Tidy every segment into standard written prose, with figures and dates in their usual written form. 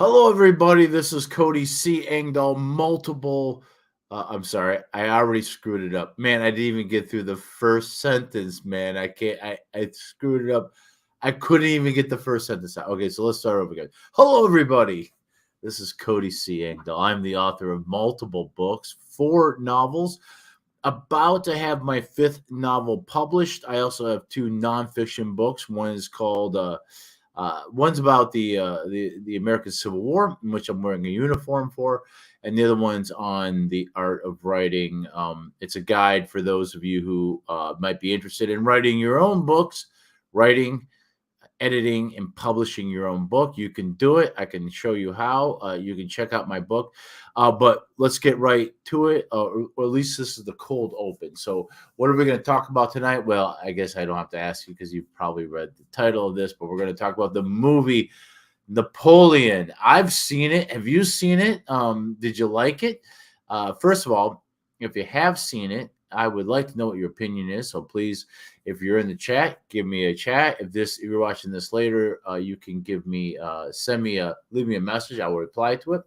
Hello, everybody. This is Cody C. Engdahl. I'm sorry, I already screwed it up, man. I didn't even get through the first sentence, man. I can't. I screwed it up. I couldn't even get the first sentence out. Okay, so let's start over again. Hello, everybody. This is Cody C. Engdahl. I'm the author of multiple books, 4 novels. About to have my 5th novel published. I also have 2 nonfiction books. One is called one's about the American Civil War, in which I'm wearing a uniform for, and the other one's on the art of writing. It's a guide for those of you who might be interested in writing your own books, writing, editing, and publishing your own book. You can do it. I can show you how. You can check out my book. But let's get right to it, or at least this is the cold open. So, what are we going to talk about tonight? Well, I guess I don't have to ask you because you've probably read the title of this, but we're going to talk about the movie Napoleon. I've seen it. Have you seen it? Did you like it? First of all, if you have seen it, I would like to know what your opinion is. So please, if you're in the chat, give me a chat. If you're watching this later, you can leave me a message. I will reply to it.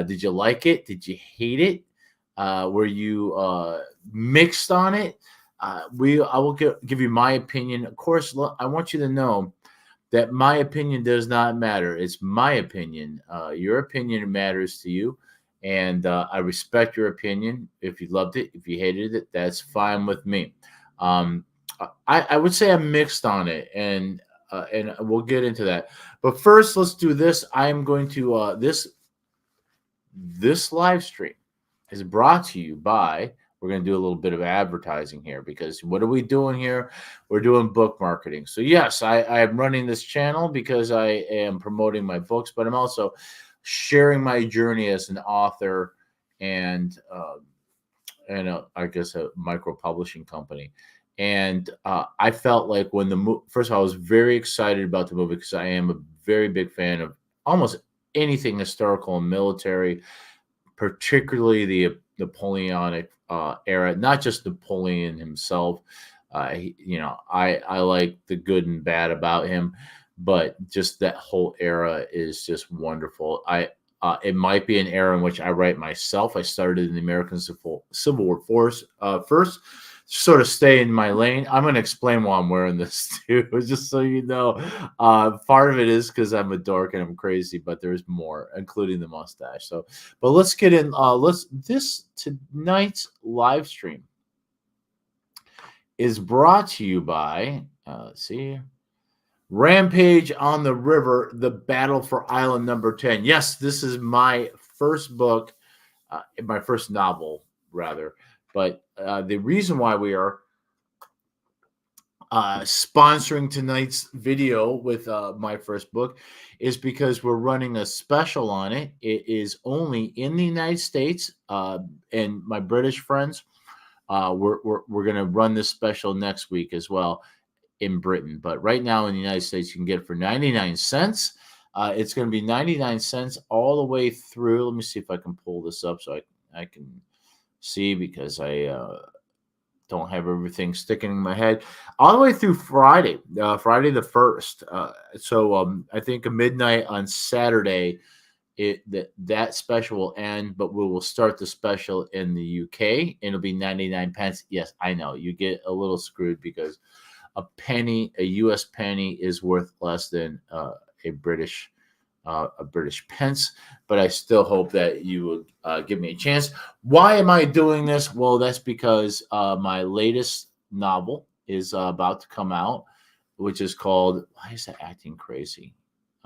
Did you like it? Did you hate it? Were you mixed on it? I will give you my opinion. Of course, I want you to know that my opinion does not matter. It's my opinion. Your opinion matters to you. And I respect your opinion. If you loved it, if you hated it, that's fine with me. I would say I'm mixed on it, and we'll get into that. But first, let's do this. I am going to this live stream is brought to you by. We're going to do a little bit of advertising here because what are we doing here? We're doing book marketing. So yes, I am running this channel because I am promoting my books, but I'm also sharing my journey as an author and I guess a micro publishing company. And I felt like when first of all, I was very excited about the movie because I am a very big fan of almost anything historical and military, particularly the Napoleonic era, not just Napoleon himself. I like the good and bad about him, but just that whole era is just wonderful. It might be an era in which I write myself. I started in the American Civil War first, sort of stay in my lane. I'm going to explain why I'm wearing this too, just so you know. Part of it is because I'm a dork and I'm crazy, but there's more, including the mustache. So, but let's get in. Tonight's live stream is brought to you by. Let's see here. Rampage on the River, The Battle for Island Number 10. Yes, this is my first book, my first novel, rather. But the reason why we are sponsoring tonight's video with my first book is because we're running a special on it. It is only in the United States, and my British friends, we're going to run this special next week as well in Britain. But right now in the United States, you can get it for 99 cents. It's going to be 99 cents all the way through. Let me see if I can pull this up so I can see, because I don't have everything sticking in my head. All the way through Friday the 1st. So I think at midnight on Saturday, that special will end, but we will start the special in the UK, and it'll be 99 pence. Yes, I know you get a little screwed because a U.S. penny is worth less than a British pence, but I still hope that you will give me a chance. Why am I doing this? Well, that's because my latest novel is about to come out, which is called. Why is that acting crazy?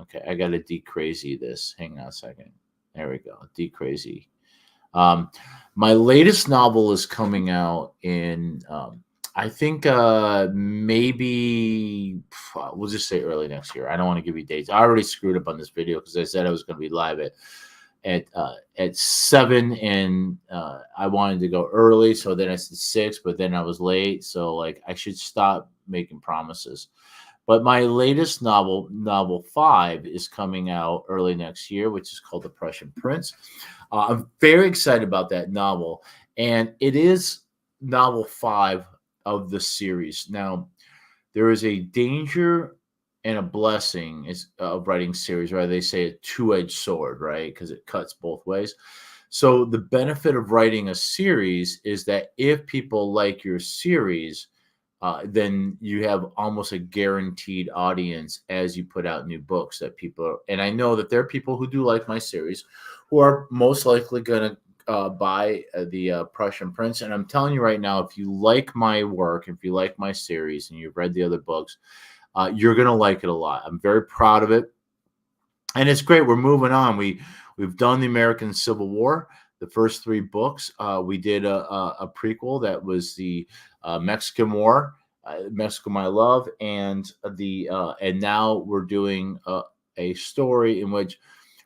Okay, I got to decrazy this. Hang on a second. There we go. Decrazy. My latest novel is coming out in. I think maybe we'll just say early next year. I don't want to give you dates. I already screwed up on this video because I said I was going to be live at 7, and I wanted to go early, so then I said 6, but then I was late, so like I should stop making promises. But my latest novel 5, is coming out early next year, which is called The Prussian Prince. I'm very excited about that novel, and it is novel 5 of the series. Now, there is a danger and a blessing is of writing series, right? They say a two-edged sword, right? Because it cuts both ways. So the benefit of writing a series is that if people like your series, then you have almost a guaranteed audience as you put out new books that people are, and I know that there are people who do like my series who are most likely going to buy the Prussian Prince. And I'm telling you right now, if you like my work, if you like my series and you've read the other books, you're going to like it a lot. I'm very proud of it. And it's great. We're moving on. We've done the American Civil War, the first three books. We did a prequel that was the Mexican War, Mexico My Love, and and now we're doing a story in which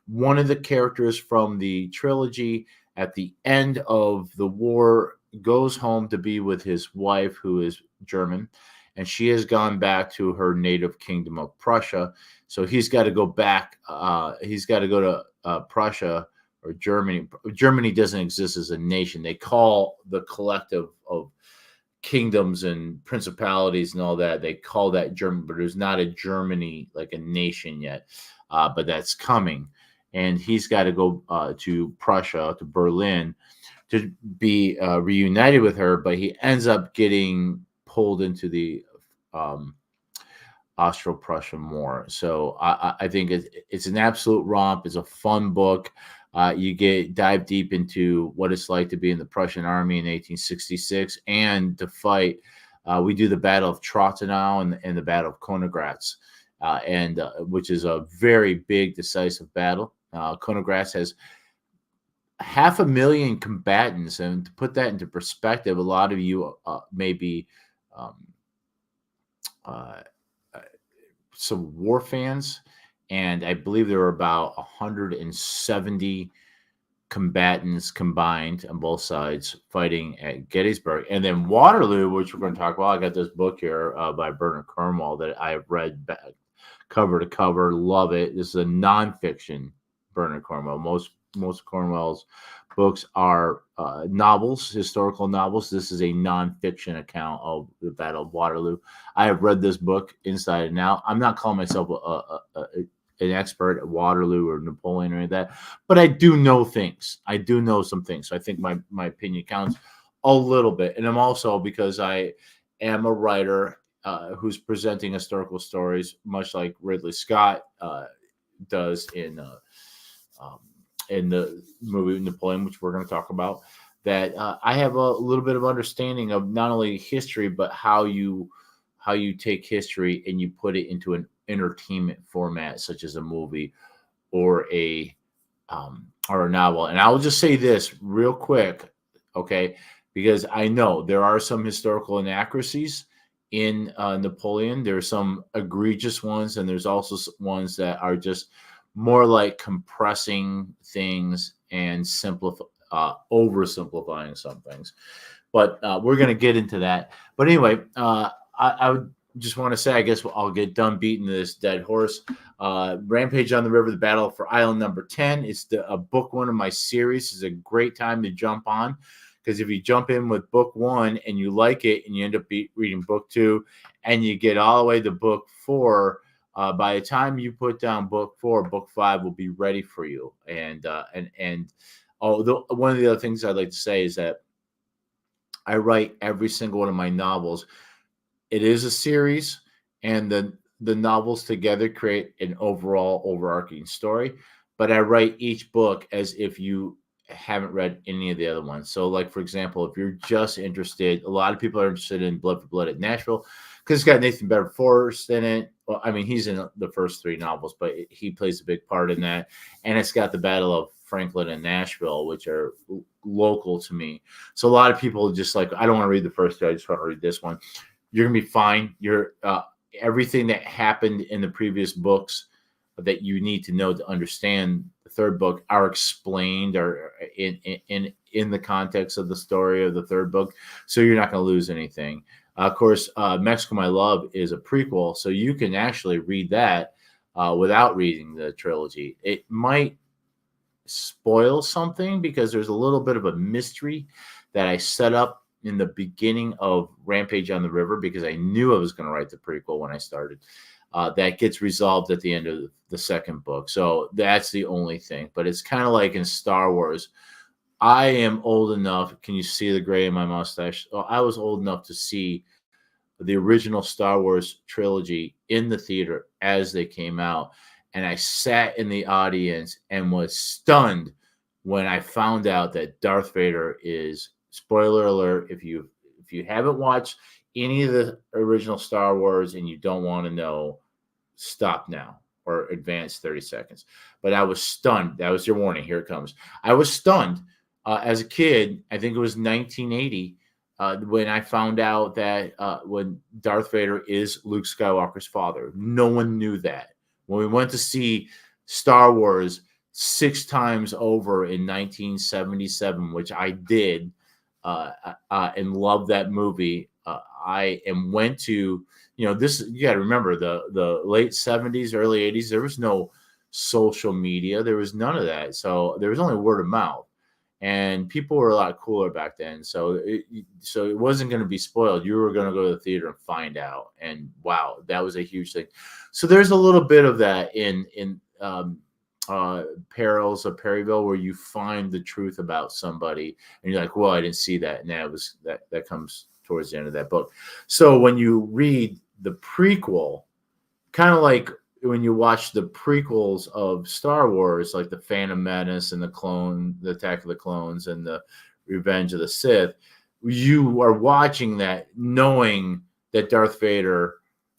one of the characters from the trilogy at the end of the war goes home to be with his wife, who is German, and she has gone back to her native kingdom of Prussia. So he's got to go back. He's got to go to Prussia or Germany. Germany doesn't exist as a nation. They call the collective of kingdoms and principalities and all that, they call that German, but there's not a Germany like a nation yet. But that's coming. And he's got to go to Prussia, to Berlin, to be reunited with her. But he ends up getting pulled into the Austro-Prussian War. So I think it's an absolute romp. It's a fun book. You dive deep into what it's like to be in the Prussian army in 1866 and to fight. We do the Battle of Trottenau and the Battle of Königgrätz, which is a very big, decisive battle. Königgrätz has 500,000 combatants, and to put that into perspective, a lot of you may be some war fans, and I believe there were about 170 combatants combined on both sides fighting at Gettysburg. And then Waterloo, which we're going to talk about. I got this book here by Bernard Cornwell that I have read back, cover to cover. Love it. This is a nonfiction Bernard Cornwell. Most Cornwell's books are novels, historical novels. This is a nonfiction account of the Battle of Waterloo. I have read this book inside and out. I'm not calling myself an expert at Waterloo or Napoleon or any of that, but I do know things. I do know some things. So I think my opinion counts a little bit. And I'm also, because I am a writer who's presenting historical stories, much like Ridley Scott does in the movie Napoleon, which we're going to talk about, that I have a little bit of understanding of not only history, but how you take history and you put it into an entertainment format, such as a movie or a novel. And I will just say this real quick, okay, because I know there are some historical inaccuracies in Napoleon. There are some egregious ones, and there's also ones that are just more like compressing things and oversimplifying some things. But we're going to get into that. But anyway, I would just want to say, I guess I'll get done beating this dead horse. Rampage on the River, the Battle for Island Number 10. It's a book one of my series. It's a great time to jump on, because if you jump in with book one and you like it and you end up reading book two and you get all the way to book four, by the time you put down book four, book five will be ready for you. And one of the other things I'd like to say is that I write every single one of my novels. It is a series, and the novels together create an overall overarching story. But I write each book as if you haven't read any of the other ones. So, like, for example, if you're just interested, a lot of people are interested in Blood for Blood at Nashville because it's got Nathan Bedford-Forrest in it. Well, I mean, he's in the first three novels, but he plays a big part in that. And it's got the Battle of Franklin and Nashville, which are local to me. So a lot of people just like, I don't want to read the first two, I just want to read this one. You're going to be fine. You're everything that happened in the previous books that you need to know to understand the third book are explained or in the context of the story of the third book. So you're not going to lose anything. Of course, Mexico My Love is a prequel, so you can actually read that without reading the trilogy. It might spoil something because there's a little bit of a mystery that I set up in the beginning of Rampage on the River, because I knew I was going to write the prequel when I started. that gets resolved at the end of the second book. So that's the only thing. But it's kind of like in Star Wars. I am old enough. Can you see the gray in my mustache? Oh, I was old enough to see the original Star Wars trilogy in the theater as they came out. And I sat in the audience and was stunned when I found out that Darth Vader is, spoiler alert, if you haven't watched any of the original Star Wars and you don't want to know, stop now or advance 30 seconds. But I was stunned. That was your warning. Here it comes. I was stunned as a kid. I think it was 1980 when I found out that when Darth Vader is Luke Skywalker's father. No one knew that. When we went to see Star Wars 6 times over in 1977, which I did, and loved that movie. I and went to, this, you got to remember the late 70s, early 80s. There was no social media. There was none of that. So there was only word of mouth. And people were a lot cooler back then, so it wasn't going to be spoiled. You were going to go to the theater and find out, and wow, that was a huge thing. So there's a little bit of that in Perils of Perryville, where you find the truth about somebody, and you're like, well, I didn't see that, and that comes towards the end of that book. So when you read the prequel, kind of like when you watch the prequels of Star Wars, like the Phantom Menace and the Attack of the Clones and the Revenge of the Sith, you are watching that knowing that Darth Vader,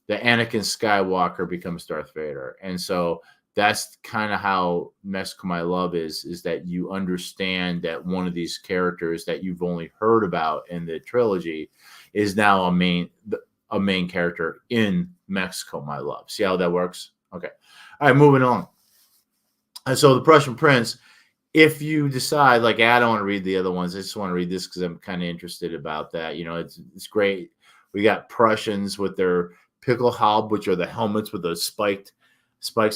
that Anakin Skywalker becomes Darth Vader. And so that's kind of how Mexico My Love is that you understand that one of these characters that you've only heard about in the trilogy is now a main character in Mexico My Love. See how that works? Okay. All right, moving on. And so the Prussian Prince, if you decide, like, I don't want to read the other ones, I just want to read this because I'm kind of interested about that. It's great. We got Prussians with their Pickelhaube, which are the helmets with those spikes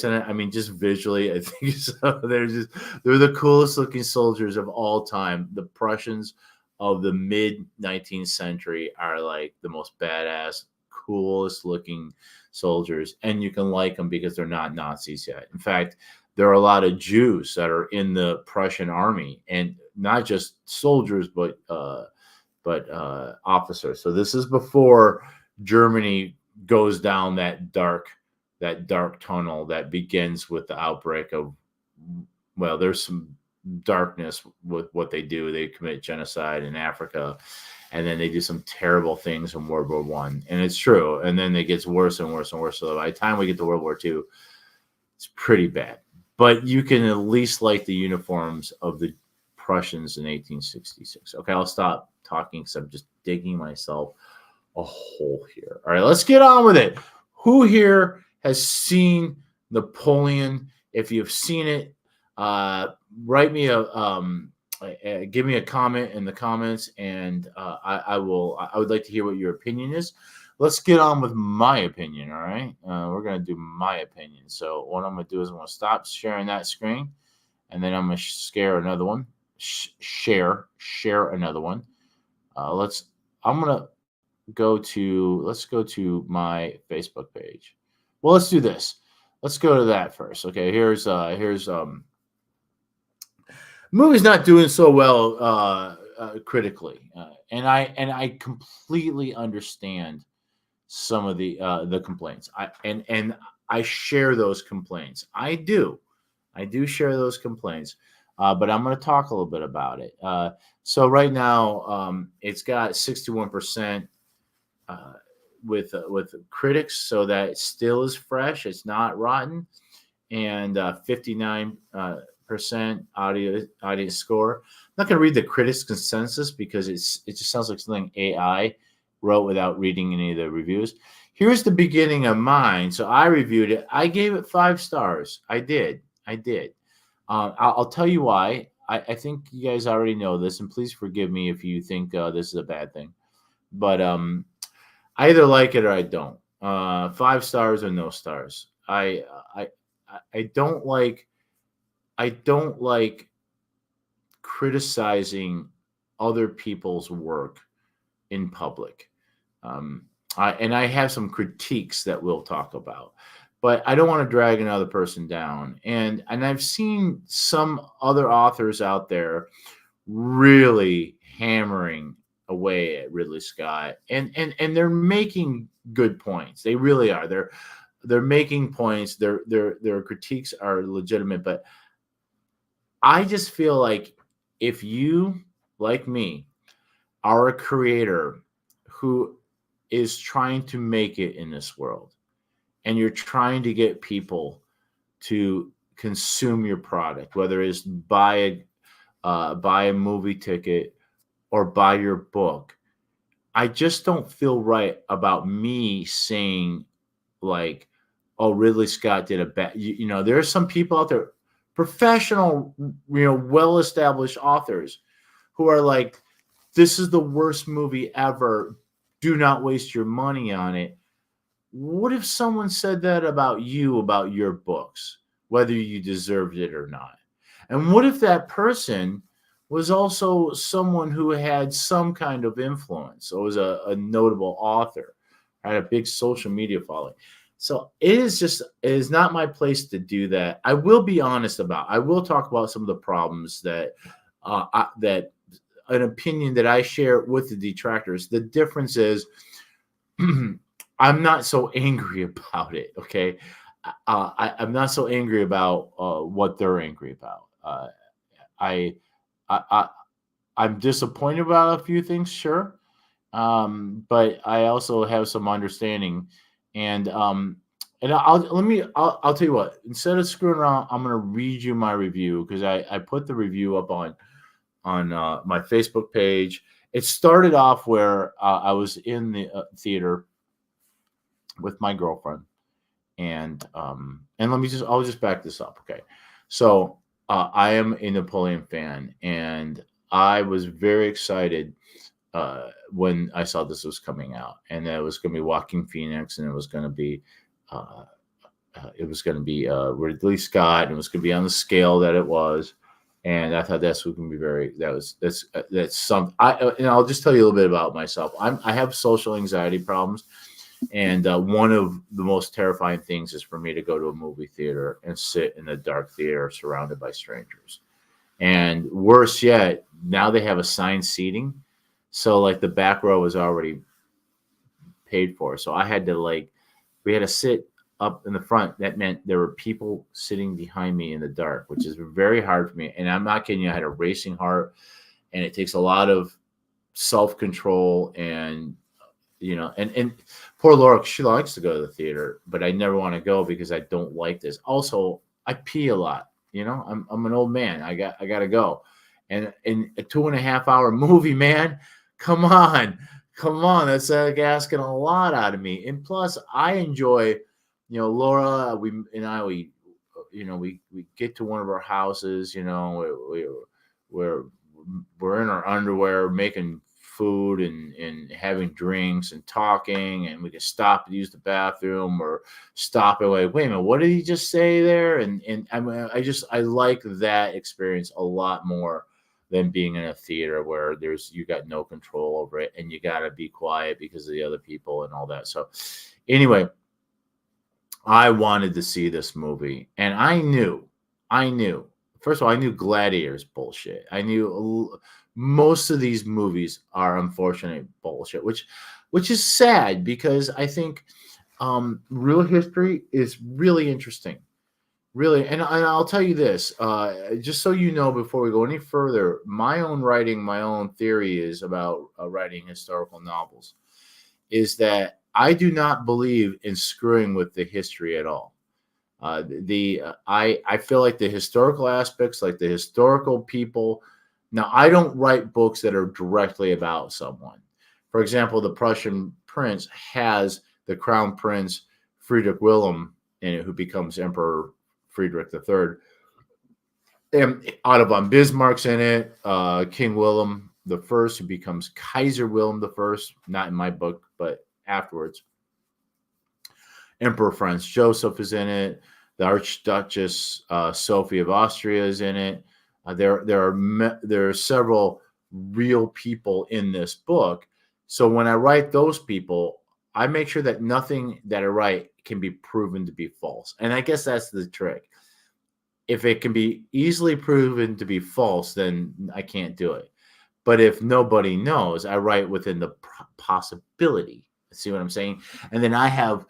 in it. I mean, just visually, I think so. They're the coolest looking soldiers of all time. The Prussians of the mid 19th century are like the most badass, coolest looking soldiers, and you can like them because they're not Nazis yet. In fact, there are a lot of Jews that are in the Prussian army, and not just soldiers, but officers. So this is before Germany goes down that dark tunnel that begins with the outbreak of, well, there's some darkness with what they do. They commit genocide in Africa, and then they do some terrible things in World War One, and it's true. And then it gets worse and worse and worse. So by the time we get to World War Two, it's pretty bad. But you can at least like the uniforms of the Prussians in 1866. Okay, I'll stop talking because I'm just digging myself a hole here. All right, let's get on with it. Who here has seen Napoleon? If you've seen it, write me give me a comment in the comments, and I would like to hear what your opinion is. Let's get on with my opinion. All right, we're gonna do my opinion. So what I'm gonna do is I'm gonna stop sharing that screen, and then I'm gonna share another one. Share another one. Let's go to my Facebook page. Well, let's do this. Let's go to that first. Okay, here's movie's not doing so well critically, and I completely understand some of the complaints. I share those complaints. I do share those complaints, but I'm going to talk a little bit about it. So right now, it's got 61% with critics, so that it still is fresh. It's not rotten, and 59% audience score. I'm not going to read the critics' consensus because it just sounds like something AI wrote without reading any of the reviews. Here's the beginning of mine. So I reviewed it. I gave it 5 stars. I did. I'll tell you why. I think you guys already know this, and please forgive me if you think this is a bad thing. But I either like it or I don't. 5 stars or no stars. I don't like criticizing other people's work in public. and I have some critiques that we'll talk about, but I don't want to drag another person down. And I've seen some other authors out there really hammering away at Ridley Scott, and they're making good points. They really are. They're making points. Their critiques are legitimate, but I just feel like if you, like me, are a creator who is trying to make it in this world, and you're trying to get people to consume your product, whether it's buy a movie ticket or buy your book, I just don't feel right about me saying like, "Oh, Ridley Scott did a bad." There are some people out there, professional, well-established authors, who are like, "This is the worst movie ever. Do not waste your money on it." What if someone said that about you, about your books, whether you deserved it or not? And what if that person was also someone who had some kind of influence, or was a notable author, had a big social media following? So it is not my place to do that. I will talk about some of the problems that an opinion that I share with the detractors. The difference is, I'm not so angry about it. Okay, I'm not so angry about what they're angry about. I, I, I, I'm disappointed about a few things, sure, but I also have some understanding, and I'll tell you what. Instead of screwing around, I'm gonna read you my review, because I put the review up on my Facebook page. It started off where I was in the theater with my girlfriend, and I'll just back this up. Okay, so I am a Napoleon fan, and I was very excited when I saw this was coming out, and that it was going to be Joaquin Phoenix, and uh, it was going to be Ridley Scott, and it was going to be on the scale that it was. And I thought that's going to be that's some. And I'll just tell you a little bit about myself. I have social anxiety problems, and one of the most terrifying things is for me to go to a movie theater and sit in a dark theater surrounded by strangers. And worse yet, now they have assigned seating. So like the back row was already paid for. So we had to sit up in the front. That meant there were people sitting behind me in the dark, which is very hard for me. And I'm not kidding you, I had a racing heart, and it takes a lot of self control, and poor Laura, she likes to go to the theater, but I never want to go because I don't like this. Also, I pee a lot. I'm an old man. I got to go, and in a 2.5 hour movie, man, come on, come on. That's like asking a lot out of me. And plus, I enjoy, Laura. We get to one of our houses. We're we're in our underwear making food and having drinks and talking, and we can stop to use the bathroom or stop and wait a minute, what did he just say there? And I mean, I like that experience a lot more than being in a theater where you got no control over it, and you got to be quiet because of the other people and all that. So anyway, I wanted to see this movie, and I knew. First of all, I knew Gladiator's bullshit. I knew most of these movies are unfortunate bullshit, which is sad, because I think real history is really interesting, really. And I'll tell you this, just so you know, before we go any further, my own writing, my own theory is about writing historical novels, is that I do not believe in screwing with the history at all. I feel like the historical aspects, like the historical people. Now, I don't write books that are directly about someone. For example, the Prussian Prince has the Crown Prince Friedrich Wilhelm in it, who becomes Emperor Friedrich III. And Otto von Bismarck's in it. King Wilhelm the First, who becomes Kaiser Wilhelm the First, not in my book, but afterwards. Emperor Franz Joseph is in it. The Archduchess Sophie of Austria is in it. There are several real people in this book. So when I write those people, I make sure that nothing that I write can be proven to be false. And I guess that's the trick. If it can be easily proven to be false, then I can't do it. But if nobody knows, I write within the possibility. See what I'm saying? And then I have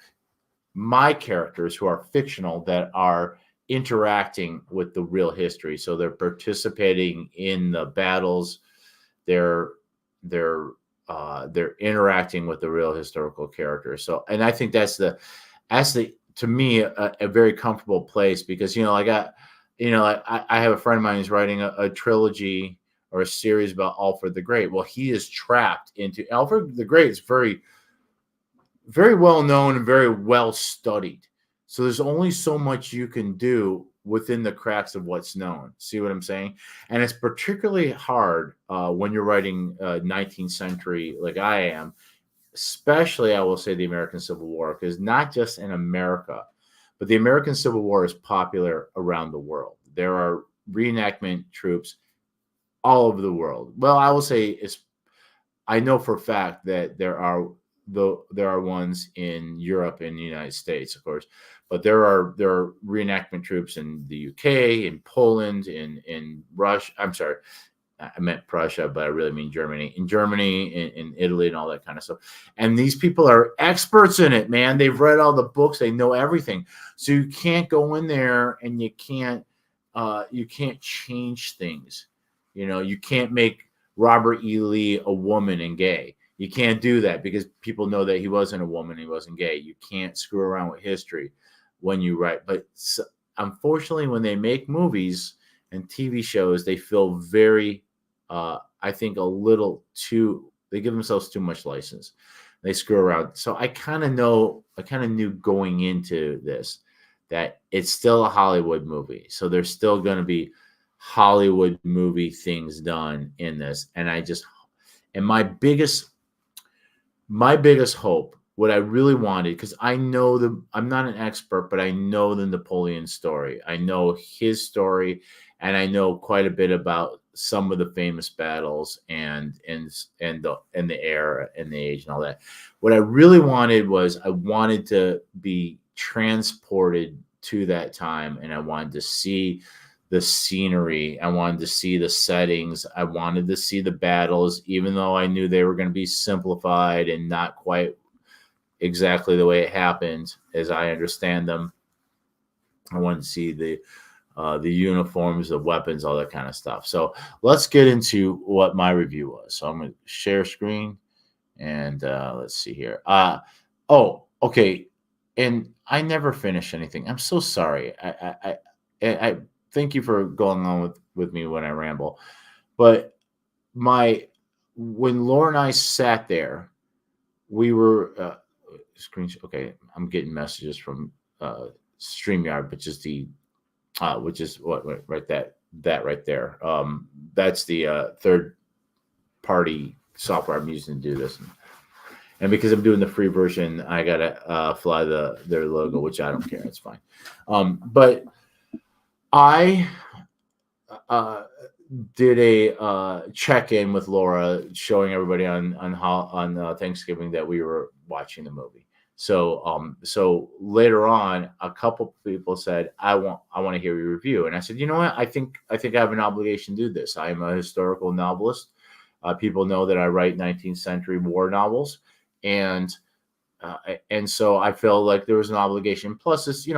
my characters who are fictional that are interacting with the real history. So they're participating in the battles. They're they're they're interacting with the real historical characters. So, and I think that's the to me a very comfortable place because I have a friend of mine who's writing a trilogy or a series about Alfred the Great. Well, he is trapped into Alfred the Great is very very well known and very well studied. So there's only so much you can do within the cracks of what's known. See what I'm saying? And it's particularly hard when you're writing 19th century like I am, especially I will say the American Civil War, because not just in America, but the American Civil War is popular around the world. There are reenactment troops all over the world. Well, I will say I know for a fact that there are ones in Europe and the United States, of course, but there are reenactment troops in the UK, in Poland, in Russia. I'm sorry, I meant Prussia, but I really mean Germany. In Germany, in Italy, and all that kind of stuff. And these people are experts in it, man. They've read all the books. They know everything. So you can't go in there and you can't change things. You can't make Robert E. Lee a woman and gay. You can't do that because people know that he wasn't a woman, he wasn't gay. You can't screw around with history when you write. But unfortunately, when they make movies and TV shows, they feel very, I think, a little too. They give themselves too much license. They screw around. So I kind of knew going into this that it's still a Hollywood movie. So there's still going to be Hollywood movie things done in this, and my biggest hope, what I really wanted, because I'm not an expert, but I know the Napoleon story. I know his story, and I know quite a bit about some of the famous battles and the era and the age and all that. What I really wanted was I wanted to be transported to that time, and I wanted to see the scenery. I wanted to see the settings. I wanted to see the battles, even though I knew they were going to be simplified and not quite exactly the way it happened as I understand them. I wanted to see the uniforms, the weapons, all that kind of stuff. So let's get into what my review was. So I'm going to share screen and let's see here. Oh, okay. And I never finish anything. I'm so sorry. I thank you for going on with me when I ramble. But when Laura and I sat there, we were okay. I'm getting messages from StreamYard, which is what right that right there. That's the third party software I'm using to do this. And because I'm doing the free version, I gotta fly their logo, which I don't care. It's fine. But I did a check-in with Laura, showing everybody on Thanksgiving that we were watching the movie. So later on, a couple people said, I want to hear your review, and I said, you know what, I think I have an obligation to do this. I am a historical novelist. People know that I write 19th century war novels, and so I felt like there was an obligation. Plus, it's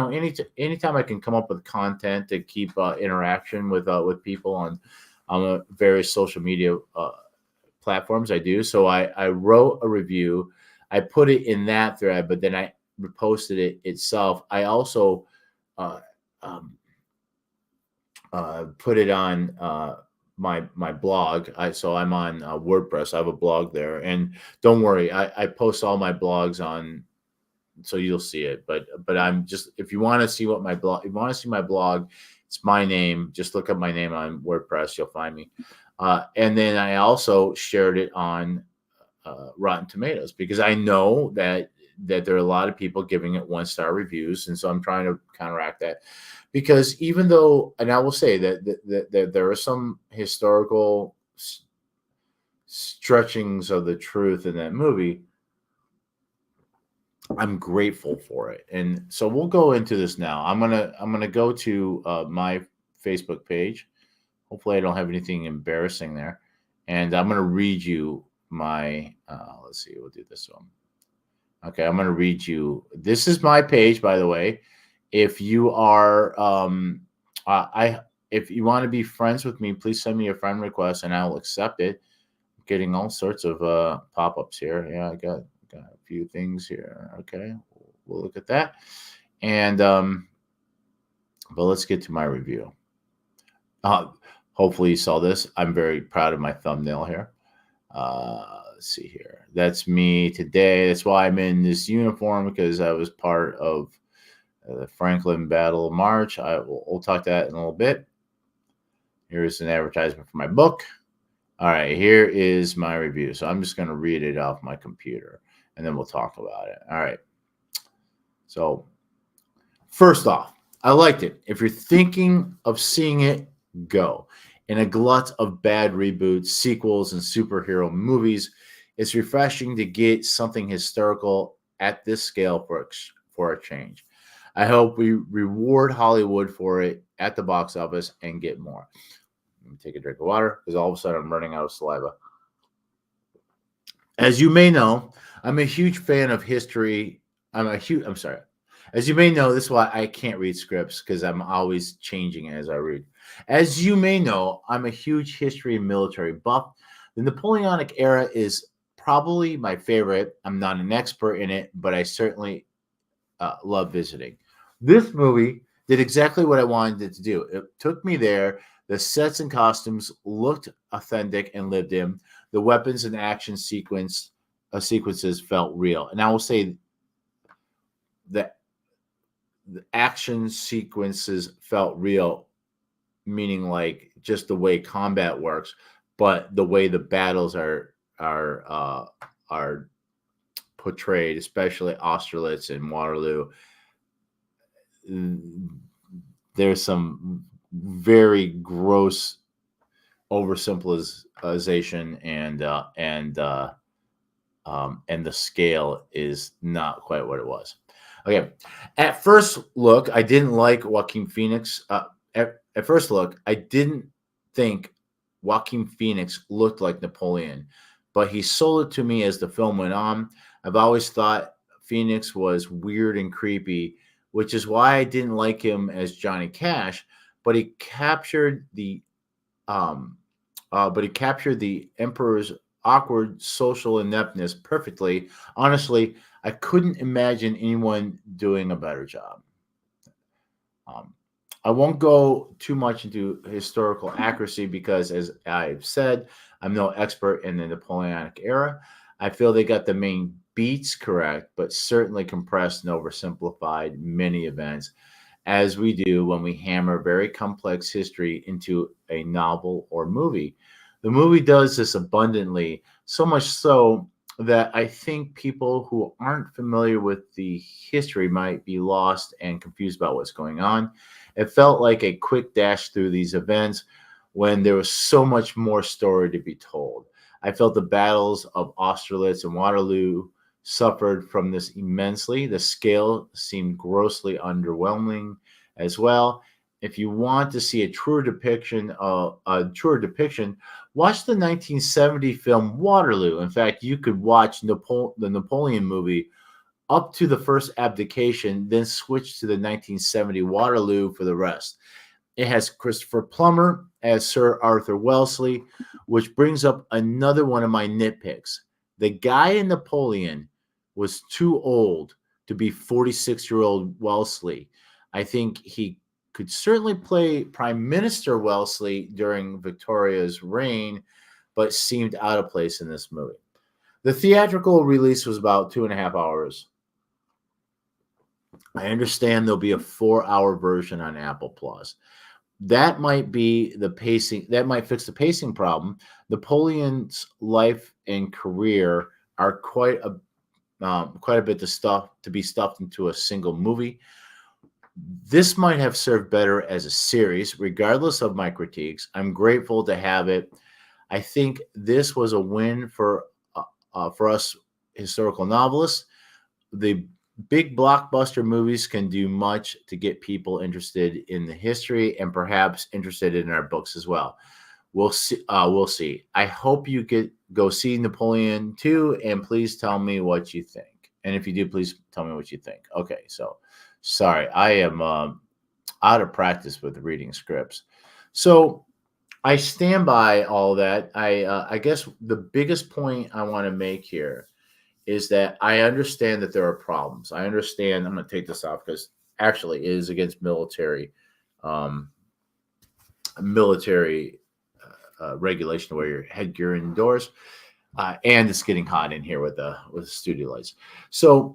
anytime I can come up with content to keep interaction with people on various social media platforms, I do. So I wrote a review. I put it in that thread, but then I reposted it itself. I also put it on my blog. So I'm on WordPress. I have a blog there, and don't worry, I post all my blogs on, so you'll see it. But I'm just, if you want to see what my blog, if you want to see my blog, it's my name. Just look up my name on WordPress. You'll find me. And then I also shared it on Rotten Tomatoes, because I know that there are a lot of people giving it 1-star reviews, and so I'm trying to counteract that. Because even though, and I will say that there are some historical stretchings of the truth in that movie, I'm grateful for it. And so we'll go into this now. I'm gonna go to my Facebook page. Hopefully, I don't have anything embarrassing there, and I'm gonna read you my. Let's see. We'll do this one. Okay, I'm gonna read you. This is my page, by the way. If you are, I if you want to be friends with me, please send me a friend request, and I'll accept it. Getting all sorts of pop-ups here. Yeah, I got a few things here. Okay, we'll look at that. And but let's get to my review. Uh, Hopefully you saw this. I'm very proud of my thumbnail here. Let's see here. That's me today. That's why I'm in this uniform, because I was part of the Franklin Battle March. We'll talk to that in a little bit. Here's an advertisement for my book. All right, here is my review. So I'm just going to read it off my computer, and then we'll talk about it. All right. So first off, I liked it. If you're thinking of seeing it, go. In a glut of bad reboots, sequels, and superhero movies, it's refreshing to get something historical at this scale for a change. I hope we reward Hollywood for it at the box office and get more. Let me take a drink of water, because all of a sudden I'm running out of saliva. As you may know, I'm a huge fan of history. I'm sorry. As you may know, this is why I can't read scripts, because I'm always changing it as I read. As you may know, I'm a huge history and military buff. The Napoleonic era is probably my favorite. I'm not an expert in it, but I certainly love visiting. This movie did exactly what I wanted it to do. It took me there. The sets and costumes looked authentic and lived in. The weapons and action sequences felt real. And I will say that the action sequences felt real, meaning like just the way combat works, but the way the battles are portrayed, especially Austerlitz and Waterloo. There's some very gross oversimplification, and the scale is not quite what it was. Okay, at first look, I didn't like Joaquin Phoenix. At first look, I didn't think Joaquin Phoenix looked like Napoleon, but he sold it to me as the film went on. I've always thought Phoenix was weird and creepy, which is why I didn't like him as Johnny Cash. But he captured the um, emperor's awkward social ineptness perfectly. Honestly, I couldn't imagine anyone doing a better job. Um, I won't go too much into historical accuracy, because, as I've said, I'm no expert in the Napoleonic era. I feel they got the main beats correct, but certainly compressed and oversimplified many events, as we do when we hammer very complex history into a novel or movie. The movie does this abundantly, so much so that I think people who aren't familiar with the history might be lost and confused about what's going on. It felt like a quick dash through these events when there was so much more story to be told. I felt the battles of Austerlitz and Waterloo suffered from this immensely. The scale seemed grossly underwhelming as well. If you want to see a truer depiction, watch the 1970 film Waterloo. In fact, you could watch the Napoleon movie up to the first abdication, then switch to the 1970 Waterloo for the rest. It has Christopher Plummer as Sir Arthur Wellesley, which brings up another one of my nitpicks. The guy in Napoleon was too old to be 46-year-old Wellesley. I think he could certainly play Prime Minister Wellesley during Victoria's reign, but seemed out of place in this movie. The theatrical release was about 2.5 hours. I understand there'll be a 4-hour version on Apple Plus. That might be the pacing. That might fix the pacing problem. Napoleon's life and career are quite a bit to be stuffed into a single movie. This might have served better as a series. Regardless of my critiques, I'm grateful to have it. I think this was a win for us historical novelists. The Big blockbuster movies can do much to get people interested in the history and perhaps interested in our books as well. We'll see. We'll see. I hope you get go see Napoleon too, and please tell me what you think. And if you do, please tell me what you think. Okay, so sorry, I am out of practice with reading scripts. So I stand by all that. I guess the biggest point I want to make here is that I understand that there are problems. I understand. I'm going to take this off because actually it is against um, military regulation to wear your headgear indoors, and it's getting hot in here with the studio lights. So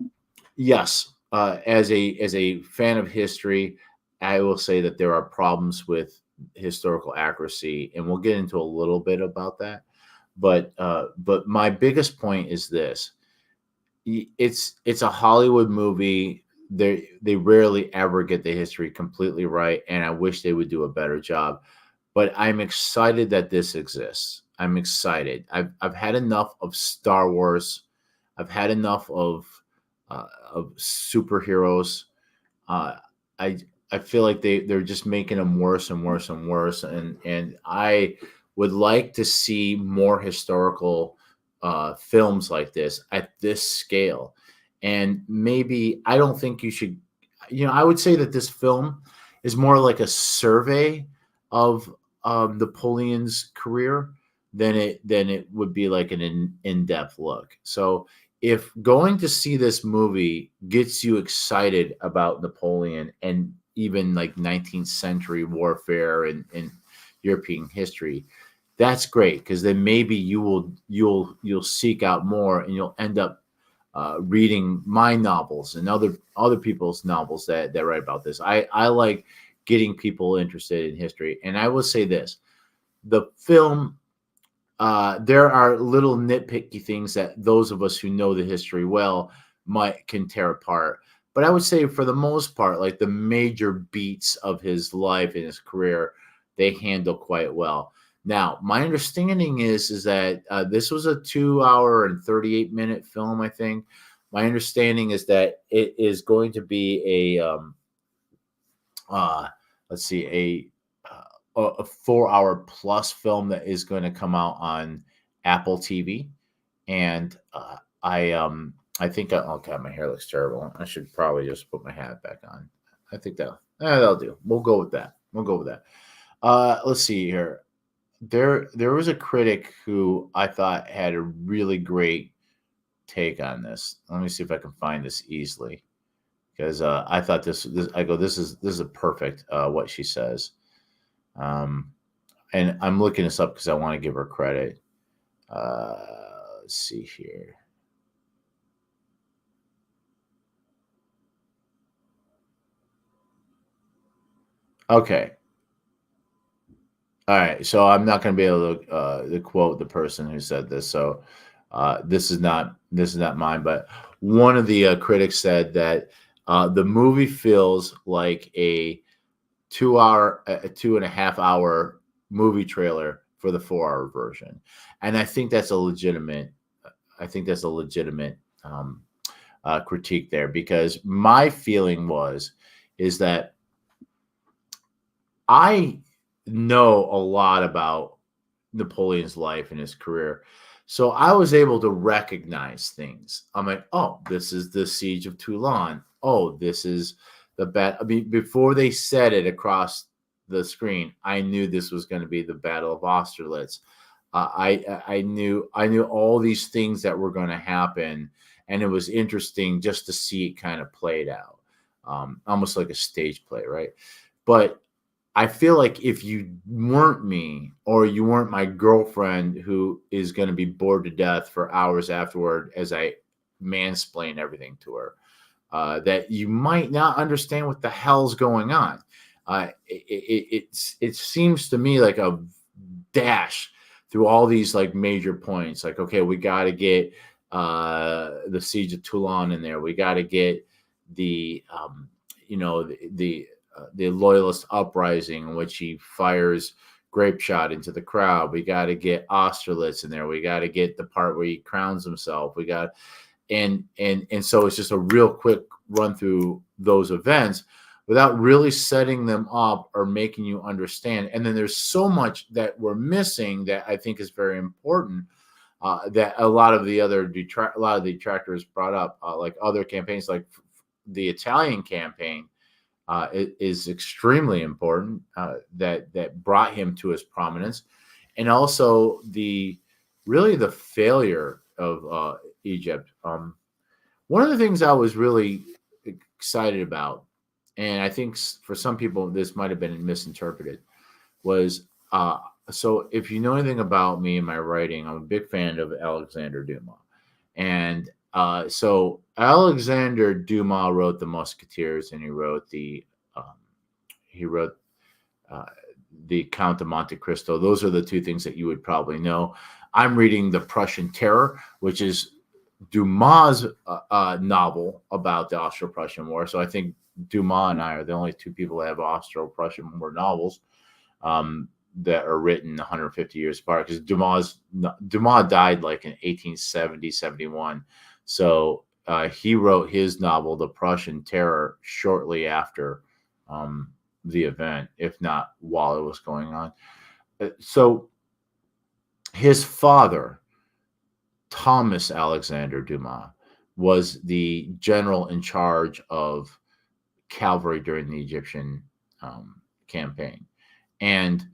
yes, as a fan of history, I will say that there are problems with historical accuracy, and we'll get into a little bit about that. But my biggest point is this: it's a Hollywood movie. They rarely ever get the history completely right, and I wish they would do a better job. But I'm excited that this exists. I'm excited. I've had enough of Star Wars. I've had enough of superheroes. Uh, I I feel like they're just making them worse and worse and worse. And I would like to see more historical films like this at this scale. And maybe I don't think you should. I would say that this film is more like a survey of Napoleon's career than it would be like an in-depth look. So if going to see this movie gets you excited about Napoleon and even like 19th century warfare and European history, that's great because then maybe you'll seek out more and you'll end up reading my novels and other people's novels that write about this. I like getting people interested in history, and I will say this: the film, there are little nitpicky things that those of us who know the history well might can tear apart. But I would say for the most part, like the major beats of his life and his career, they handle quite well. Now, my understanding is that this was a 2 hour and 38-minute film. I think my understanding is that it is going to be uh, let's see, a 4 hour plus film that is going to come out on Apple TV. And I think okay, my hair looks terrible. I should probably just put my hat back on. I think that'll do. We'll go with that. We'll go with that. Let's see here. There was a critic who I thought had a really great take on this. Let me see if I can find this easily because I thought this I go this is a perfect what she says. Um, and I'm looking this up because I want to give her credit. Uh, let's see here. Okay. All right. So I'm not going to be able to quote the person who said this. So this is not mine. But one of the critics said that the movie feels like a 2.5 hour movie trailer for the 4 hour version, and I think that's a legitimate critique there because my feeling is that I know a lot about Napoleon's life and his career. So I was able to recognize things. I'm like, oh, this is the siege of Toulon. Oh, this is the bat. I mean, before they said it across the screen, I knew this was going to be the Battle of Austerlitz. I knew all these things that were going to happen, and it was interesting just to see it kind of played out, almost like a stage play, right? But I feel like if you weren't me or you weren't my girlfriend who is going to be bored to death for hours afterward as I mansplain everything to her, that you might not understand what the hell's going on. It seems to me like a dash through all these like major points. Like, okay, we got to get the siege of Toulon in there. We got to get the the loyalist uprising in which he fires grape shot into the crowd. We got to get Austerlitz in there. We got to get the part where he crowns himself. We got and so it's just a real quick run through those events without really setting them up or making you understand. And then there's so much that we're missing that I think is very important, that a lot of the detractors brought up, like other campaigns, like the Italian campaign, is extremely important, that brought him to his prominence, and also the failure of Egypt. One of the things I was really excited about, and I think for some people this might have been misinterpreted, was so if you know anything about me and my writing, I'm a big fan of Alexander Dumas. And so Alexander Dumas wrote The Musketeers, and um, he wrote uh, the Count of Monte Cristo. Those are the two things that you would probably know. I'm reading The Prussian Terror, which is Dumas' novel about the Austro-Prussian War. So I think Dumas and I are the only two people that have Austro-Prussian War novels that are written 150 years apart, because Dumas died like in 1870, 71. So he wrote his novel, The Prussian Terror, shortly after the event, if not while it was going on. So his father, Thomas Alexander Dumas, was the general in charge of cavalry during the Egyptian campaign. And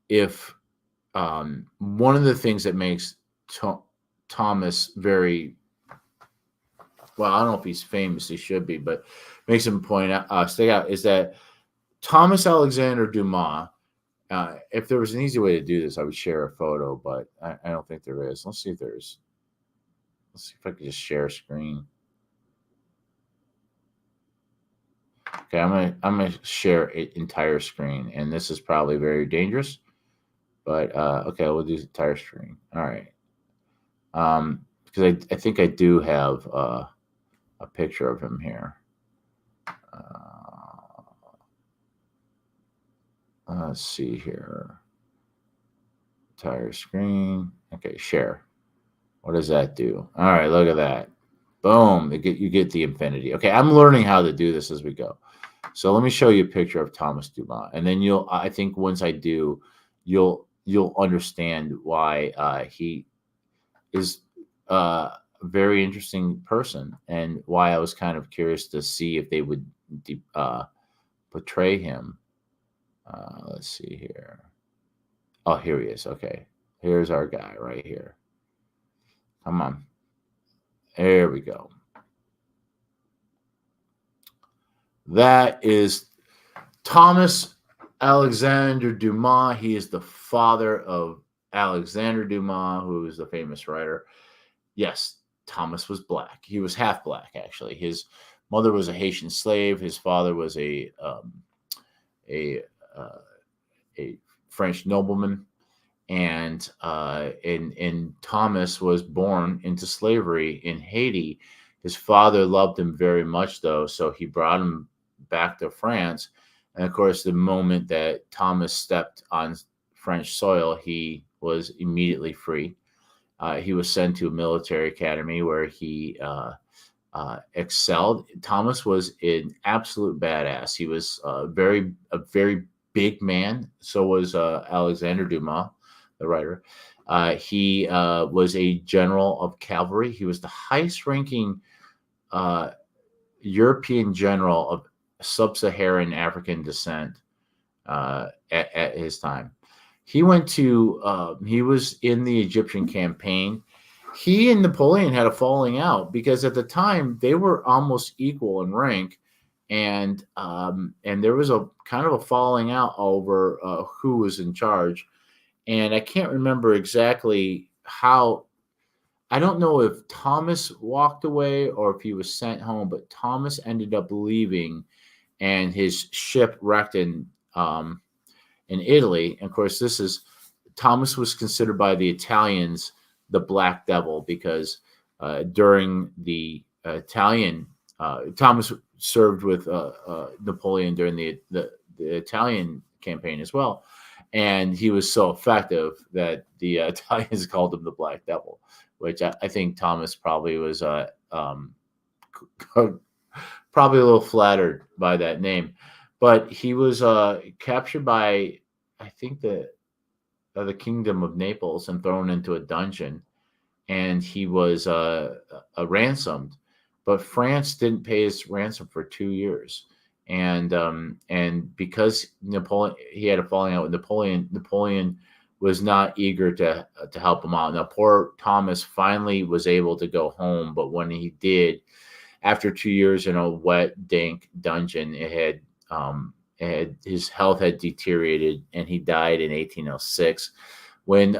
if one of the things that makes Thomas very well, I don't know if he's famous, he should be, but makes him stick out, is that Thomas Alexander Dumas, if there was an easy way to do this, I would share a photo, but I don't think there is. Let's see if I can just share a screen. Okay, I'm gonna share an entire screen, and this is probably very dangerous, but okay, we'll do the entire screen. All right, because I think I do have a picture of him here. Let's see here. Entire screen. Okay, share. What does that do? All right, look at that. Boom. You get the infinity. Okay, I'm learning how to do this as we go. So let me show you a picture of Thomas Dumas, and then I think once I do, you'll understand why he is a very interesting person, and why I was kind of curious to see if they would portray him. Let's see here. Oh, here he is. Okay, here's our guy right here. Come on. There we go. That is Thomas Alexander Dumas. He is the father of Alexander Dumas, who is the famous writer. Yes, Thomas was black. He was half black, actually. His mother was a Haitian slave. His father was a French nobleman, and Thomas was born into slavery in Haiti. His father loved him very much, though, so he brought him back to France. And of course, the moment that Thomas stepped on French soil, he was immediately free. He was sent to a military academy where he excelled. Thomas was an absolute badass. He was a very big man. So was Alexander Dumas, the writer. He was a general of cavalry. He was the highest ranking European general of sub-Saharan African descent at his time. He was in the Egyptian campaign. He and Napoleon had a falling out because at the time they were almost equal in rank, and there was a kind of a falling out over who was in charge. And I can't remember exactly how. I don't know if Thomas walked away or if he was sent home, but Thomas ended up leaving, and his ship wrecked in Italy. And of course, Thomas was considered by the Italians the Black Devil because during the Italian, Thomas served with Napoleon during the Italian campaign as well. and he was so effective that the Italians called him the Black Devil, which I think Thomas probably was probably a little flattered by that name. But he was captured by, I think, the kingdom of Naples and thrown into a dungeon, and he was ransomed. But France didn't pay his ransom for 2 years, and because Napoleon, he had a falling out with Napoleon. Napoleon was not eager to help him out. Now, poor Thomas finally was able to go home, but when he did, after 2 years in a wet, dank dungeon, his health had deteriorated, and he died in 1806 when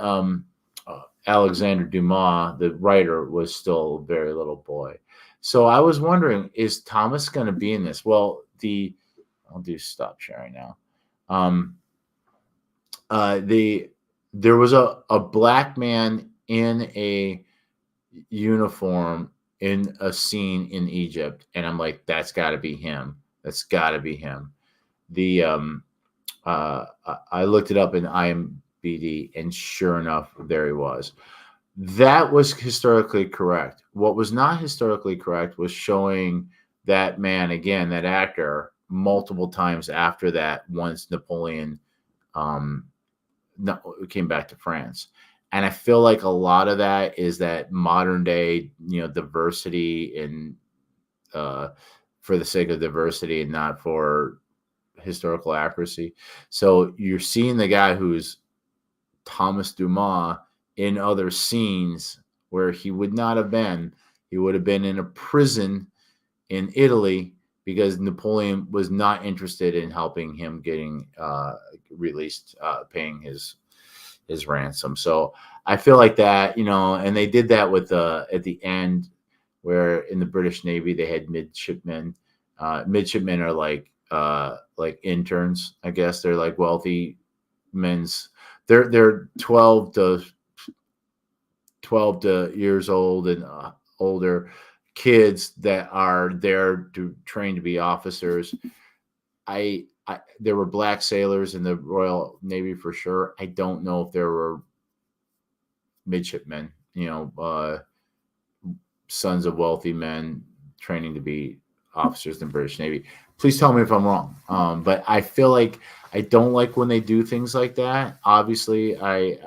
Alexander Dumas, the writer, was still a very little boy. So I was wondering, is Thomas going to be in this? Well, I'll do stop sharing now. There was a black man in a uniform in a scene in Egypt, and I'm like, that's got to be him. That's got to be him. I looked it up in IMDb, and sure enough, there he was. That was historically correct. What was not historically correct was showing that man again, that actor, multiple times after that. Once Napoleon came back to France. And I feel like a lot of that is that modern day, diversity and for the sake of diversity and not for historical accuracy. So you're seeing the guy who's Thomas Dumas in other scenes where he would not have been. He would have been in a prison in Italy because Napoleon was not interested in helping him getting released, paying his ransom. So I feel like that, and they did that with at the end, where in the British Navy they had midshipmen. Midshipmen are like interns, I guess. They're like wealthy men's. They're 12 to years old and older kids that are there to train to be officers. There were black sailors in the Royal Navy for sure. I don't know if there were midshipmen, sons of wealthy men training to be officers in the British Navy. Please tell me if I'm wrong. But I feel like I don't like when they do things like that. Obviously, I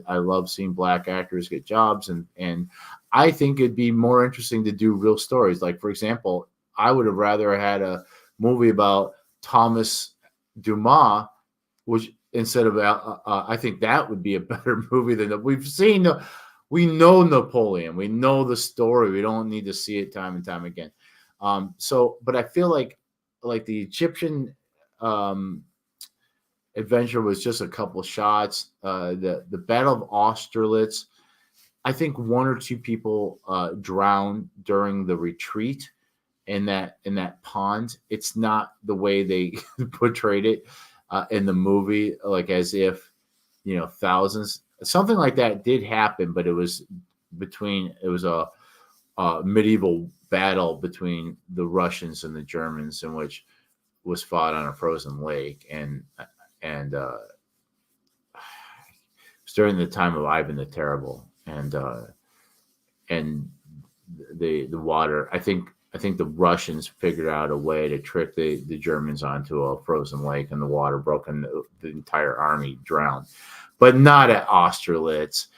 love seeing black actors get jobs, and I think it'd be more interesting to do real stories. Like, for example, I would have rather had a movie about Thomas Dumas, which instead of I think that would be a better movie than we've seen. We know Napoleon. We know the story. We don't need to see it time and time again. But I feel like the Egyptian adventure was just a couple shots. The Battle of Austerlitz, I think one or two people drowned during the retreat in that pond. It's not the way they portrayed it in the movie, like as if thousands. Something like that did happen, but it was a medieval battle between the Russians and the Germans, in which was fought on a frozen lake, and it was during the time of Ivan the Terrible, and the water. I think the Russians figured out a way to trick the Germans onto a frozen lake, and the water broke, and the entire army drowned. But not at Austerlitz.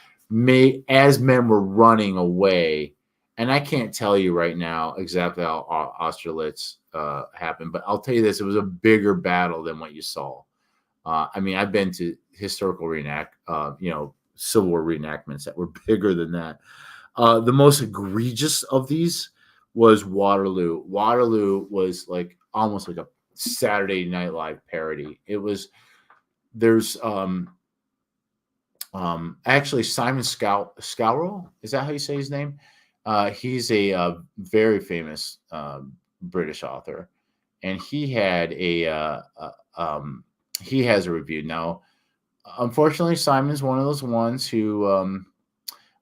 As men were running away, and I can't tell you right now exactly how Austerlitz happened, but I'll tell you this: it was a bigger battle than what you saw. I've been to historical Civil War reenactments that were bigger than that. The most egregious of these was Waterloo. Waterloo was like almost like a Saturday Night Live parody. There's actually Simon Scowell. Is that how you say his name? He's a very famous British author, and he has a review now. Unfortunately, Simon's one of those ones who I'm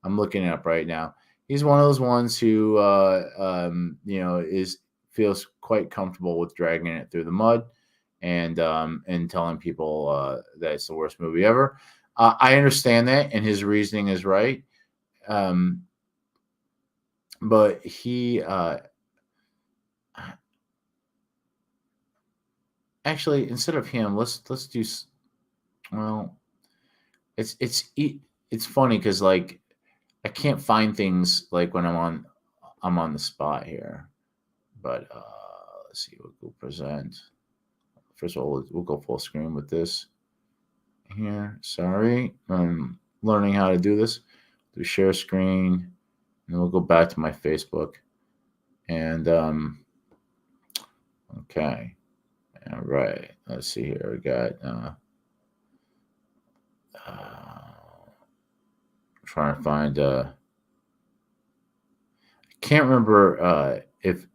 looking it up right now. He's one of those ones who feels quite comfortable with dragging it through the mud, and telling people that it's the worst movie ever. I understand that, and his reasoning is right. Um, but he actually, instead of him, let's do well. It's funny because like I can't find things like when I'm on the spot here. But let's see what we'll present. First of all, we'll go full screen with this here. Sorry, I'm learning how to do this. Do share screen, and then we'll go back to my Facebook. And okay, all right. Let's see here. We got trying to find. Can't remember if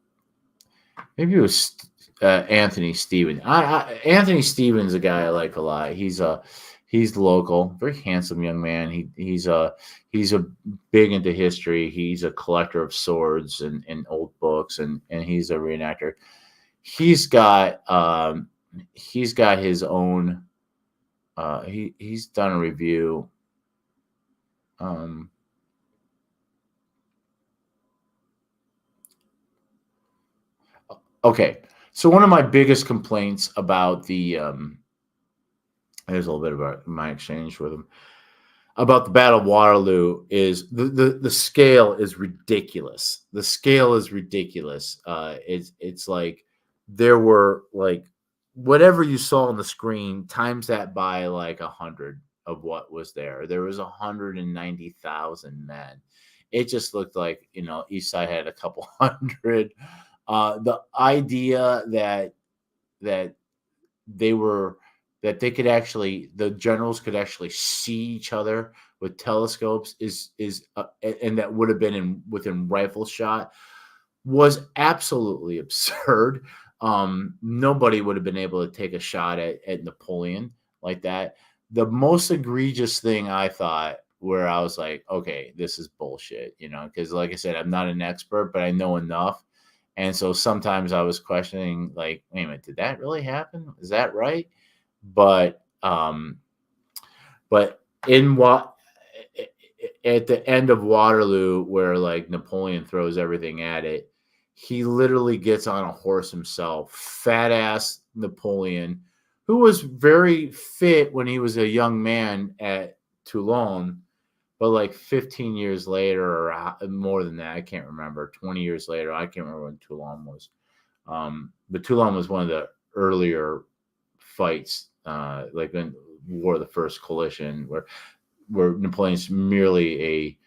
maybe it was Anthony Stevens. Anthony Stevens, a guy I like a lot. He's local, very handsome young man. He's a big into history. He's a collector of swords and old books, and he's a reenactor. He's got his own. He's done a review. Okay, so one of my biggest complaints about the there's a little bit about my exchange with him about the Battle of Waterloo is the scale is ridiculous. The scale is ridiculous. It's like there were like whatever you saw on the screen times that by like 100 of what was there. There was 190,000 men. It just looked like each side had a couple hundred. The idea that they were that they could actually the generals could actually see each other with telescopes is and that would have been within rifle shot was absolutely absurd. Nobody would have been able to take a shot at Napoleon like that. The most egregious thing I thought where I was like, okay, this is bullshit, because like I said, I'm not an expert, but I know enough. And so sometimes I was questioning, like, wait a minute, did that really happen? Is that right? But in what at the end of Waterloo, where like Napoleon throws everything at it, he literally gets on a horse himself, fat ass Napoleon, who was very fit when he was a young man at Toulon, but like 15 years later, or more than that, I can't remember. 20 years later, I can't remember when Toulon was. But Toulon was one of the earlier fights, like when War of the First Coalition, where Napoleon's merely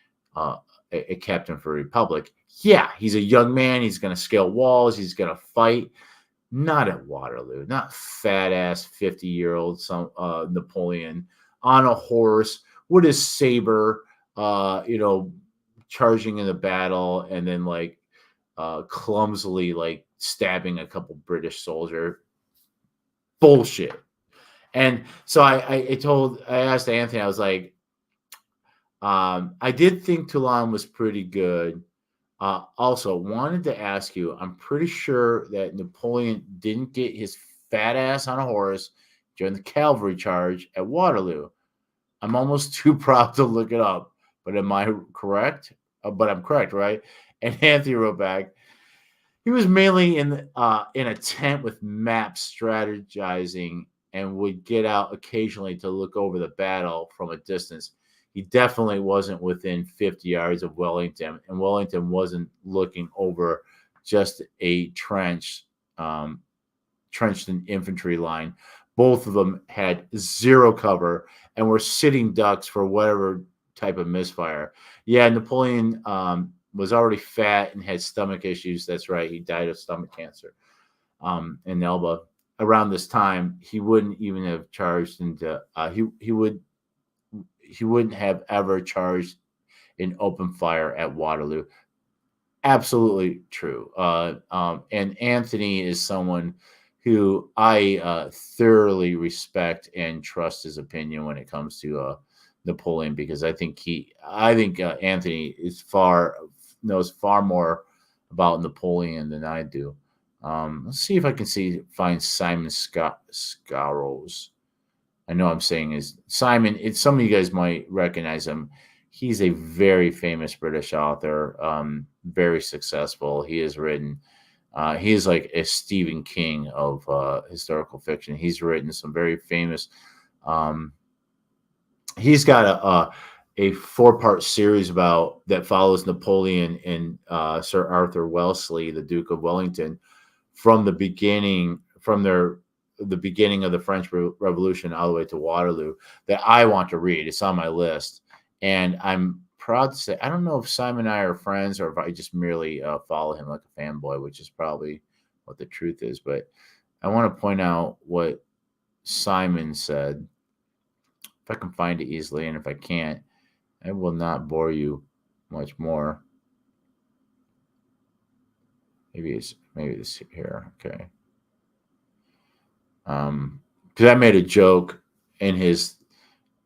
a captain for a republic. Yeah, he's a young man. He's going to scale walls. He's going to fight. Not at Waterloo. Not fat ass 50-year-old Napoleon on a horse with his saber, charging in the battle, and then like clumsily like stabbing a couple British soldier. Bullshit. And so I asked Anthony, I was like, I did think Toulon was pretty good. Also, wanted to ask you, I'm pretty sure that Napoleon didn't get his fat ass on a horse during the cavalry charge at Waterloo. I'm almost too proud to look it up, but am I correct? But I'm correct, right? And Anthony wrote back, he was mainly in a tent with maps strategizing and would get out occasionally to look over the battle from a distance. He definitely wasn't within 50 yards of Wellington, and Wellington wasn't looking over just a trenched in infantry line. Both of them had zero cover and were sitting ducks for whatever type of misfire. Yeah, Napoleon was already fat and had stomach issues. That's right. He died of stomach cancer in Elba. Around this time, he wouldn't even have charged into he wouldn't have ever charged in open fire at Waterloo. Absolutely true. And Anthony is someone who I thoroughly respect and trust his opinion when it comes to Napoleon, because I think Anthony knows far more about Napoleon than I do. Let's see if I can find Simon Scarrows. I know I'm saying is Simon. Some of you guys might recognize him. He's a very famous British author, very successful. He has written. He is like a Stephen King of historical fiction. He's written some very famous. Um, he's got a 4-part series about that follows Napoleon and Sir Arthur Wellesley, the Duke of Wellington, from the beginning, the beginning of the French Revolution all the way to Waterloo, that I want to read. It's on my list, and I'm proud to say I don't know if Simon and I are friends or if I just merely follow him like a fanboy, which is probably what the truth is. But I want to point out what Simon said, if I can find it easily, and if I can't, I will not bore you much more. Maybe this here. Okay. Because I made a joke in his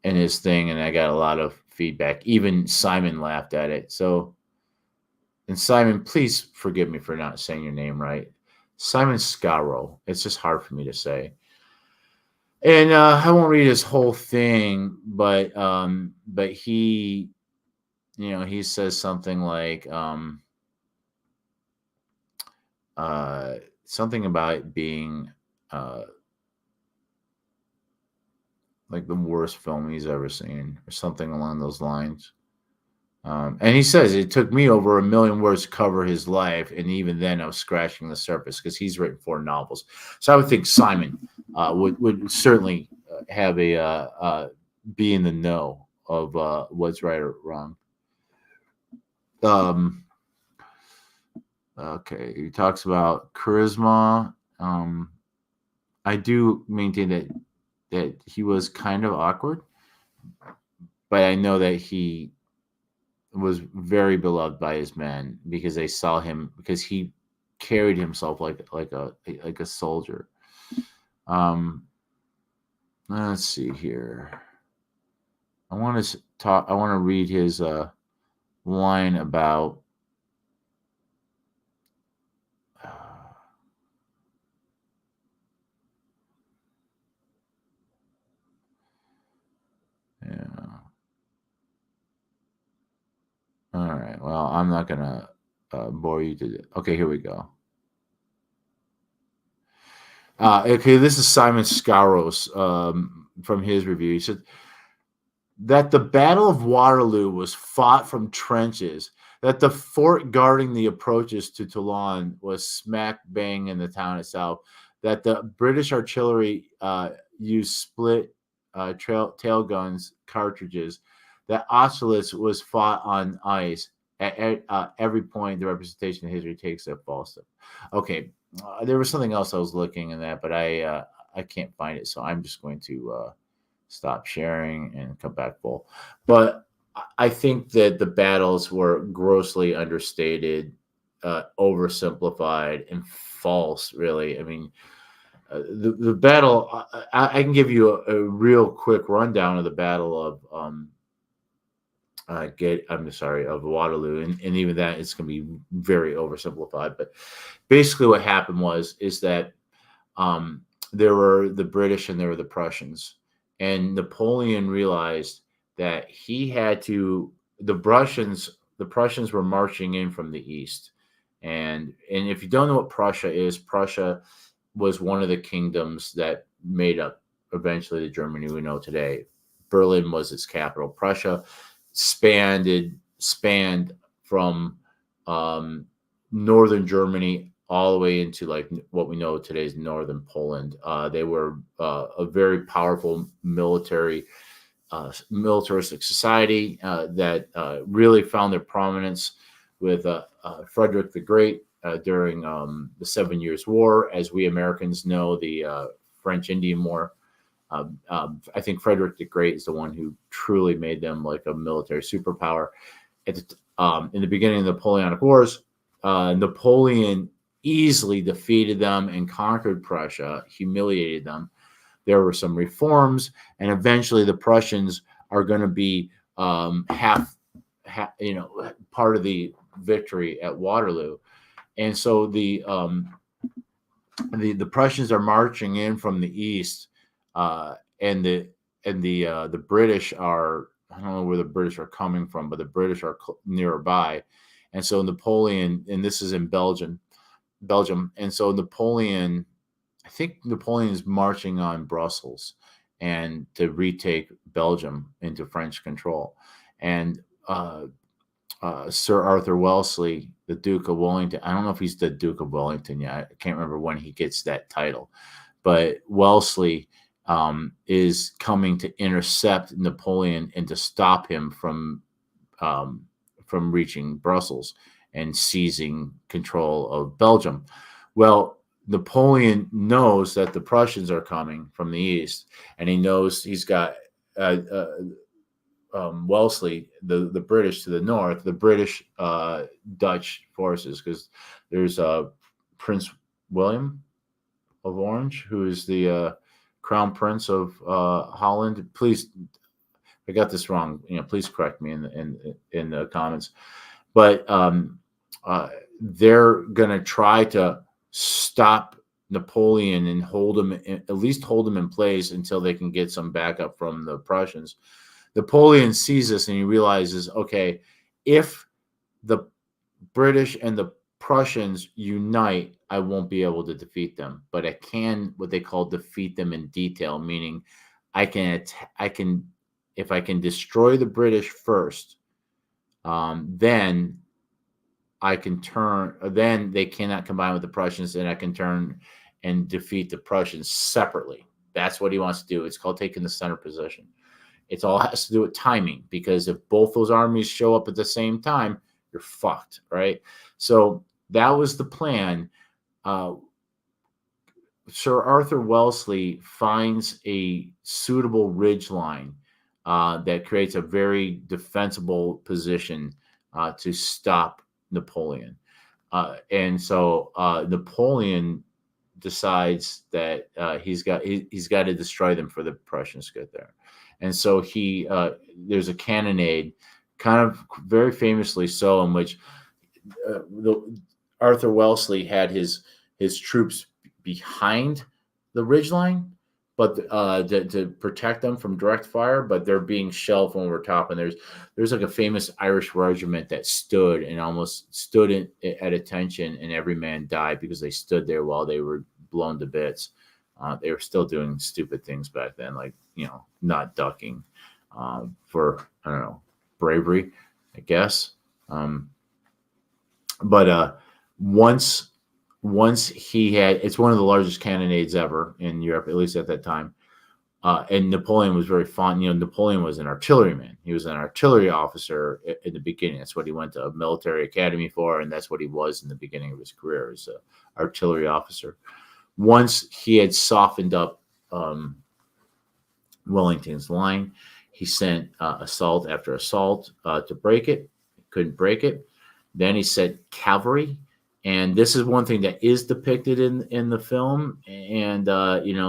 thing, and I got a lot of feedback. Even Simon laughed at it. So, and Simon, please forgive me for not saying your name right. Simon Scarrow. It's just hard for me to say. And I won't read his whole thing, but he, he says something like something about it being like the worst film he's ever seen, or something along those lines. And he says it took me over 1 million words to cover his life, and even then I was scratching the surface, because he's written 4 novels. So I would think Simon would certainly have a be in the know of what's right or wrong. Okay, he talks about charisma. I do maintain that he was kind of awkward, but I know that he was very beloved by his men, because they saw him, because he carried himself like a soldier. Let's see here. I want to read his line about yeah. All right. Well, I'm not gonna bore you to. Okay, here we go. Okay, this is Simon Scarrows from his review. He said that the Battle of Waterloo was fought from trenches, that the fort guarding the approaches to Toulon was smack bang in the town itself, that the British artillery used split tail guns cartridges, that Austerlitz was fought on ice. At every point, the representation of history takes a false step. Okay, there was something else I was looking in that, but I can't find it, so I'm just going to stop sharing and come back full. But I think that the battles were grossly understated, oversimplified, and false. Really, I mean, the battle. I can give you a real quick rundown of the Battle of of Waterloo, and even that is going to be very oversimplified. But basically, what happened is that there were the British and there were the Prussians, and Napoleon realized that he had to. The Prussians were marching in from the east, and if you don't know what Prussia is, Prussia was one of the kingdoms that made up eventually the Germany we know today. Berlin was its capital. Prussia spanned from northern Germany all the way into like what we know today is northern Poland. They were a very powerful militaristic society that really found their prominence with Frederick the Great during the 7 Years' War. As we Americans know, the French Indian War. I think Frederick the Great is the one who truly made them like a military superpower. In the beginning of the Napoleonic Wars, Napoleon easily defeated them and conquered Prussia, humiliated them. There were some reforms, and eventually the Prussians are going to be part of the victory at Waterloo. And so the the Prussians are marching in from the east, and the British are, I don't know where the British are coming from, but the British are nearby, and so Napoleon, and this is in Belgium, and so Napoleon, I think Napoleon is marching on Brussels and to retake Belgium into French control, and Sir Arthur Wellesley, the Duke of Wellington. I don't know if he's the Duke of Wellington yet. I can't remember when he gets that title, but Wellesley is coming to intercept Napoleon and to stop him from reaching Brussels and seizing control of Belgium. Well, Napoleon knows that the Prussians are coming from the east, and he knows he's got Wellesley, the British to the north, the British Dutch forces, because there's Prince William of Orange, who is the Crown Prince of Holland. Please, I got this wrong. Please correct me in the comments. But they're gonna try to stop Napoleon and hold him, at least hold him in place until they can get some backup from the Prussians. Napoleon sees this and he realizes, okay, if the British and the Prussians unite, I won't be able to defeat them, but I can, what they call, defeat them in detail, meaning I can, if I can destroy the British first, then I can turn, then they cannot combine with the Prussians, and I can turn and defeat the Prussians separately. That's what he wants to do. It's called taking the center position. It all has to do with timing, because if both those armies show up at the same time, you're fucked, right? So that was the plan. Sir Arthur Wellesley finds a suitable ridge line that creates a very defensible position to stop Napoleon. And so Napoleon decides that he's got to destroy them for the Prussians to get there. And so there's a cannonade, kind of very famously so, in which Arthur Wellesley had his troops behind the ridgeline, but to protect them from direct fire, but they're being shelled from over top. And there's like a famous Irish regiment that stood and almost stood at attention, and every man died because they stood there while they were blown to bits. They were still doing stupid things back then, like, not ducking for, I don't know, bravery, I guess. But once he had, it's one of the largest cannonades ever in Europe, at least at that time. And Napoleon was very fond. Napoleon was an artilleryman. He was an artillery officer in the beginning. That's what he went to a military academy for, and that's what he was in the beginning of his career, as an artillery officer. Once he had softened up Wellington's line, he sent assault after assault to break it. Couldn't break it. Then he sent cavalry. And this is one thing that is depicted in the film. And,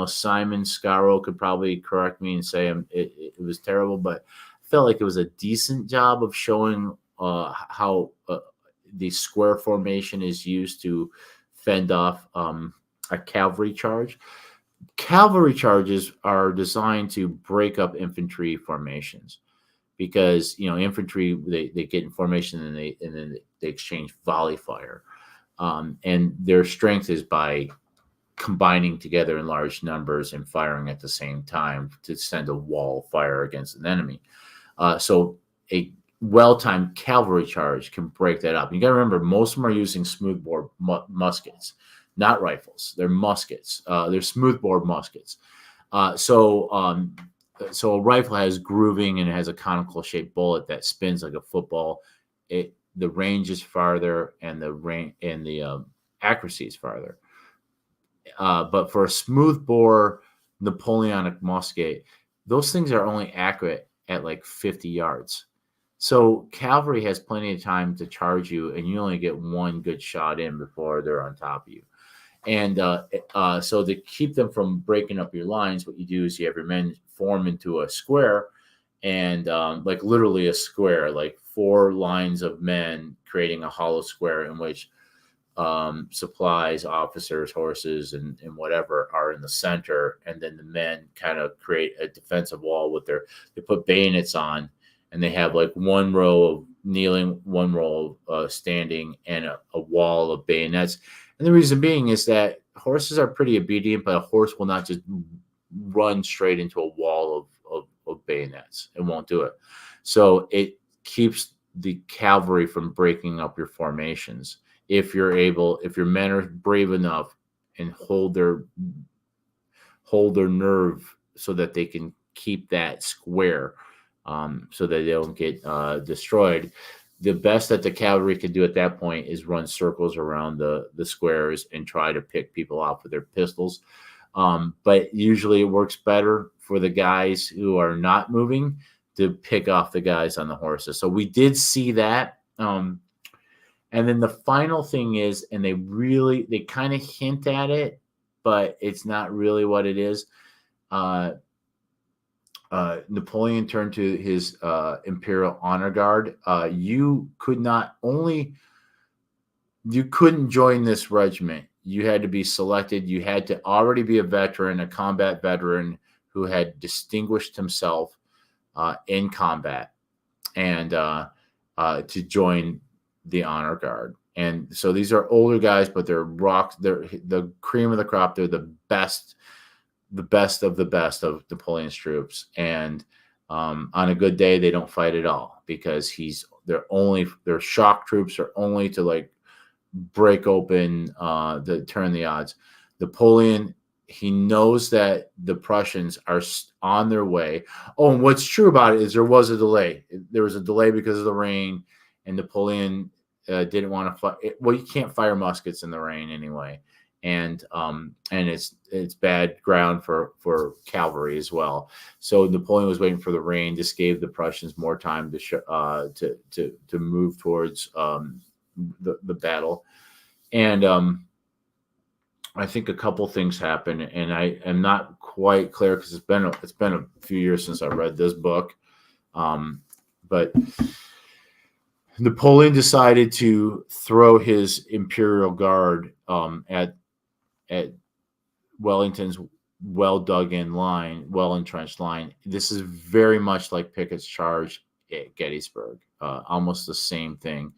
Simon Scarrow could probably correct me and say it was terrible, but I felt like it was a decent job of showing how the square formation is used to fend off a cavalry charge. Cavalry charges are designed to break up infantry formations, because infantry, they get in formation and then they exchange volley fire, and their strength is by combining together in large numbers and firing at the same time to send a wall of fire against an enemy. So a well-timed cavalry charge can break that up. You got to remember, most of them are using smoothbore muskets, not rifles. They're muskets. They're smoothbore muskets. So a rifle has grooving, and it has a conical shaped bullet that spins like a football. The range is farther, and the accuracy is farther. But for a smoothbore Napoleonic musket, those things are only accurate at like 50 yards. So cavalry has plenty of time to charge you, and you only get one good shot in before they're on top of you. And so to keep them from breaking up your lines, what you do is you have your men form into a square, and like literally a square, like 4 lines of men creating a hollow square in which supplies, officers, horses, and whatever are in the center, and then the men kind of create a defensive wall with they put bayonets on, and they have like one row of kneeling, one row of standing, and a wall of bayonets. And the reason being is that horses are pretty obedient, but a horse will not just run straight into a wall of bayonets. It won't do it. So it keeps the cavalry from breaking up your formations. If your men are brave enough and hold their nerve so that they can keep that square, so that they don't get destroyed. The best that the cavalry can do at that point is run circles around the squares and try to pick people off with their pistols. But usually it works better for the guys who are not moving to pick off the guys on the horses. So we did see that. And then the final thing is, and they kind of hint at it, but it's not really what it is. Napoleon turned to his Imperial Honor Guard. You couldn't join this regiment. You had to be selected. You had to already be a veteran, a combat veteran who had distinguished himself in combat, and to join the Honor Guard. And so these are older guys, but they're the cream of the crop. They're the best of the best of Napoleon's troops. And on a good day, they don't fight at all because their shock troops are only to like break open, to turn the odds. Napoleon, he knows that the Prussians are on their way. Oh, and what's true about it is there was a delay. There was a delay because of the rain, and Napoleon didn't want to fight. Well, you can't fire muskets in the rain anyway, and it's bad ground for cavalry as well. So Napoleon was waiting for the rain. This gave the Prussians more time to move towards the battle, and I think a couple things happened, and I am not quite clear because it's been a few years since I read this book, but Napoleon decided to throw his Imperial Guard at Wellington's well dug in line, well entrenched line. This is very much like Pickett's charge at Gettysburg, almost the same thing.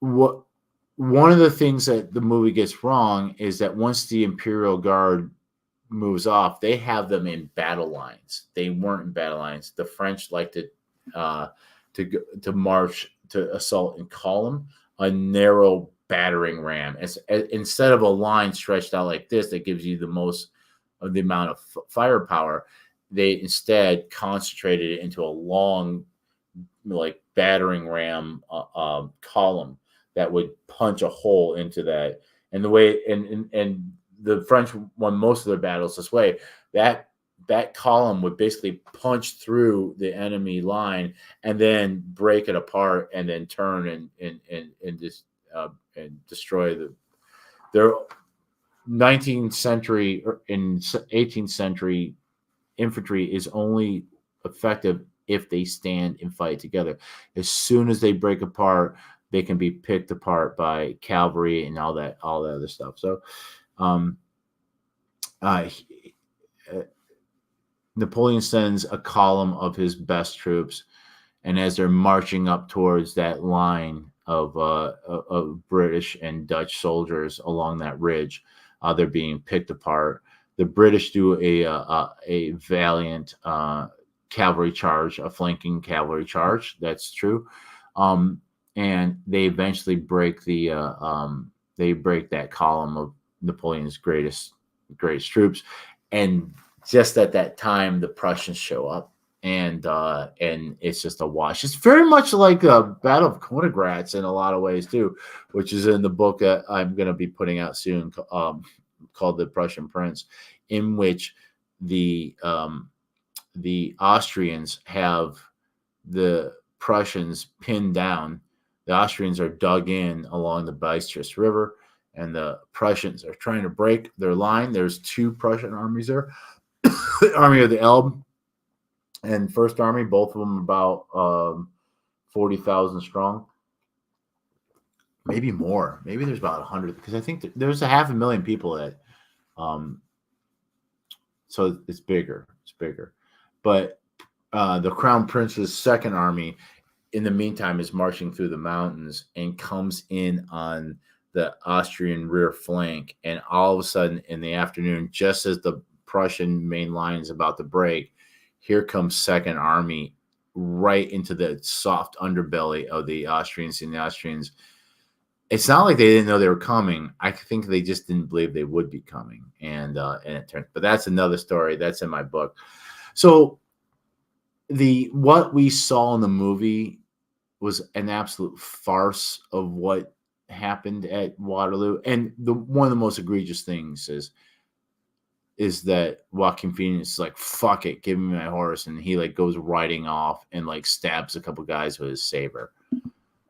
One of the things that the movie gets wrong is that once the Imperial Guard moves off, they have them in battle lines. They weren't in battle lines. The French liked to march, to assault in column, a narrow battering ram. Instead of a line stretched out like this that gives you the most of the amount of firepower, they instead concentrated it into a long, like battering ram column that would punch a hole into that. And the way and the French won most of their battles this way. That column would basically punch through the enemy line and then break it apart and then turn and destroy their 19th century and 18th century infantry is only effective if they stand and fight together. As soon as they break apart, they can be picked apart by cavalry and all that other stuff. So, Napoleon sends a column of his best troops, and as they're marching up towards that line of British and Dutch soldiers along that ridge, they're being picked apart. The British do a valiant cavalry charge, a flanking cavalry charge. That's true, and they eventually break that column of Napoleon's greatest troops, and just at that time, the Prussians show up, and it's just a wash. It's very much like the Battle of Königgrätz in a lot of ways too, which is in the book that I'm going to be putting out soon, called The Prussian Prince, in which the Austrians have the Prussians pinned down. The Austrians are dug in along the Bistritz River, and the Prussians are trying to break their line. There's two Prussian armies there. The Army of the Elbe and First Army, both of them about 40,000 strong. maybe more. Maybe there's about 100 because I think there's a 500,000 people that so it's bigger. It's bigger. But the Crown Prince's second army, in the meantime, is marching through the mountains and comes in on the Austrian rear flank. And all of a sudden, in the afternoon, just as the Prussian main line is about to break, here comes Second Army right into the soft underbelly of the Austrians. And the Austrians, it's not like they didn't know they were coming. I think they just didn't believe they would be coming. And it turned. But that's another story. That's in my book. So what we saw in the movie was an absolute farce of what happened at Waterloo. And one of the most egregious things is that Joaquin Phoenix is like, fuck it, give me my horse. And he like goes riding off and like stabs a couple guys with his saber.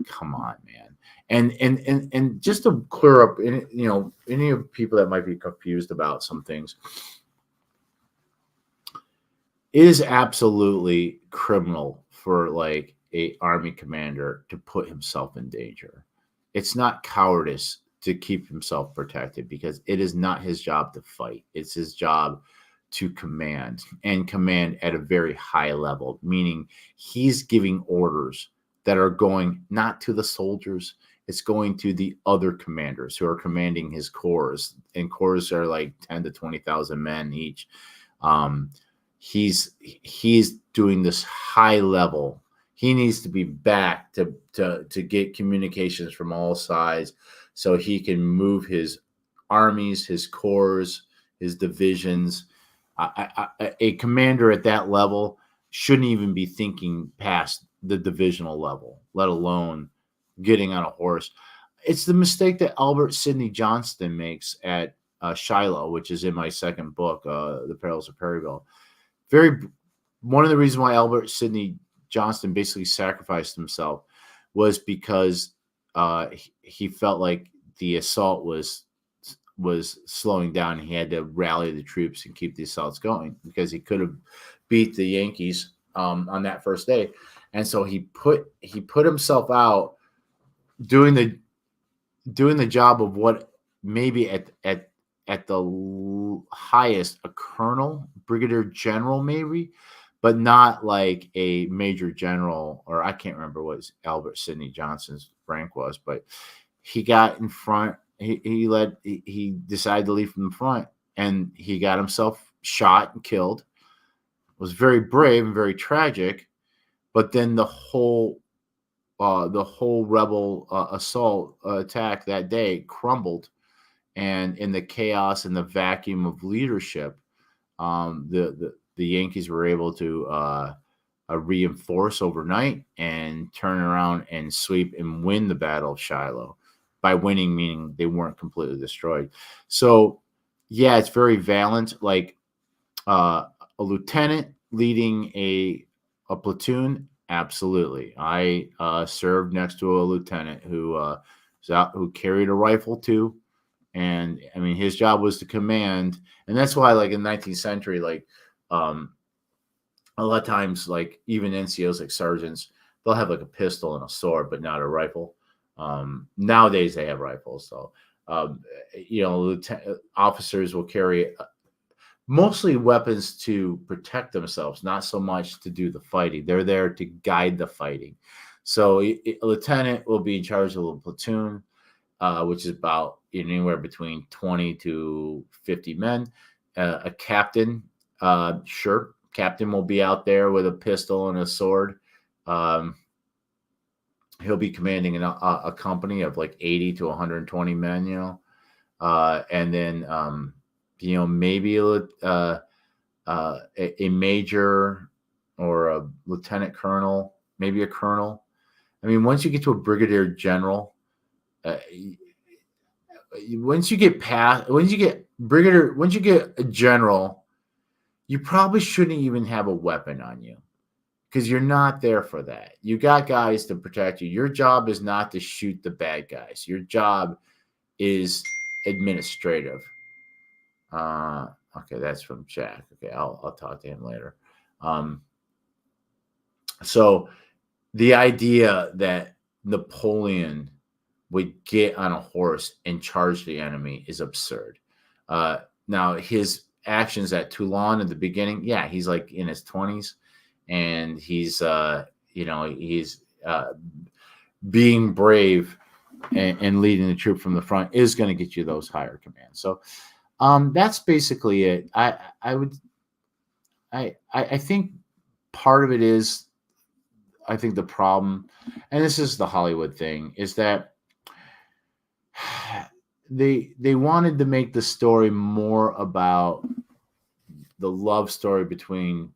Come on, man. And just to clear up, any of people that might be confused about some things, it is absolutely criminal for like a army commander to put himself in danger. It's not cowardice to keep himself protected because it is not his job to fight. It's his job to command and command at a very high level, meaning he's giving orders that are going not to the soldiers, it's going to the other commanders who are commanding his corps, and corps are like 10 to 20,000 men each. He's doing this high level. He needs to be back to get communications from all sides so he can move his armies, his corps, his divisions. A commander at that level shouldn't even be thinking past the divisional level, let alone getting on a horse. It's the mistake that Albert Sidney Johnston makes at Shiloh, which is in my second book, The Perils of Perryville. One of the reasons why Albert Sidney Johnston basically sacrificed himself was because he felt like the assault was slowing down. He had to rally the troops and keep the assaults going because he could have beat the Yankees on that first day, and so he put himself out doing the job of what maybe at the highest a colonel, brigadier general, maybe, but not like a major general, or I can't remember what Albert Sidney Johnston's rank was, but he got in front. He decided to leave from the front, and he got himself shot and killed. It was very brave and very tragic, but then the whole rebel assault attack that day crumbled, and in the chaos and the vacuum of leadership, the Yankees were able to reinforce overnight and turn around and sweep and win the Battle of Shiloh. By winning, meaning they weren't completely destroyed. So, yeah, it's very valiant. Like a lieutenant leading a platoon, absolutely. I served next to a lieutenant who carried a rifle too. And I mean, his job was to command, and that's why, like in the 19th century, like a lot of times, like even NCOs, like sergeants, they'll have like a pistol and a sword, but not a rifle. Nowadays, they have rifles, so officers will carry mostly weapons to protect themselves, not so much to do the fighting. They're there to guide the fighting. So a lieutenant will be in charge of a platoon, which is about anywhere between 20 to 50 men. A captain, captain will be out there with a pistol and a sword. He'll be commanding a company of like 80 to 120 men, and then, maybe a major or a lieutenant colonel, maybe a colonel. I mean, once you get to a brigadier general, once you get a general, you probably shouldn't even have a weapon on you because you're not there for that. You got guys to protect you. Your job is not to shoot the bad guys. Your job is administrative. Okay, that's from Jack. Okay, I'll talk to him later. So the idea that Napoleon would get on a horse and charge the enemy is absurd. Now, his actions at Toulon in the beginning, yeah, he's like in his 20s, and he's he's being brave and leading the troop from the front is going to get you those higher commands. So that's basically it. I think part of it is, I think the problem, and this is the Hollywood thing, is that they wanted to make the story more about the love story between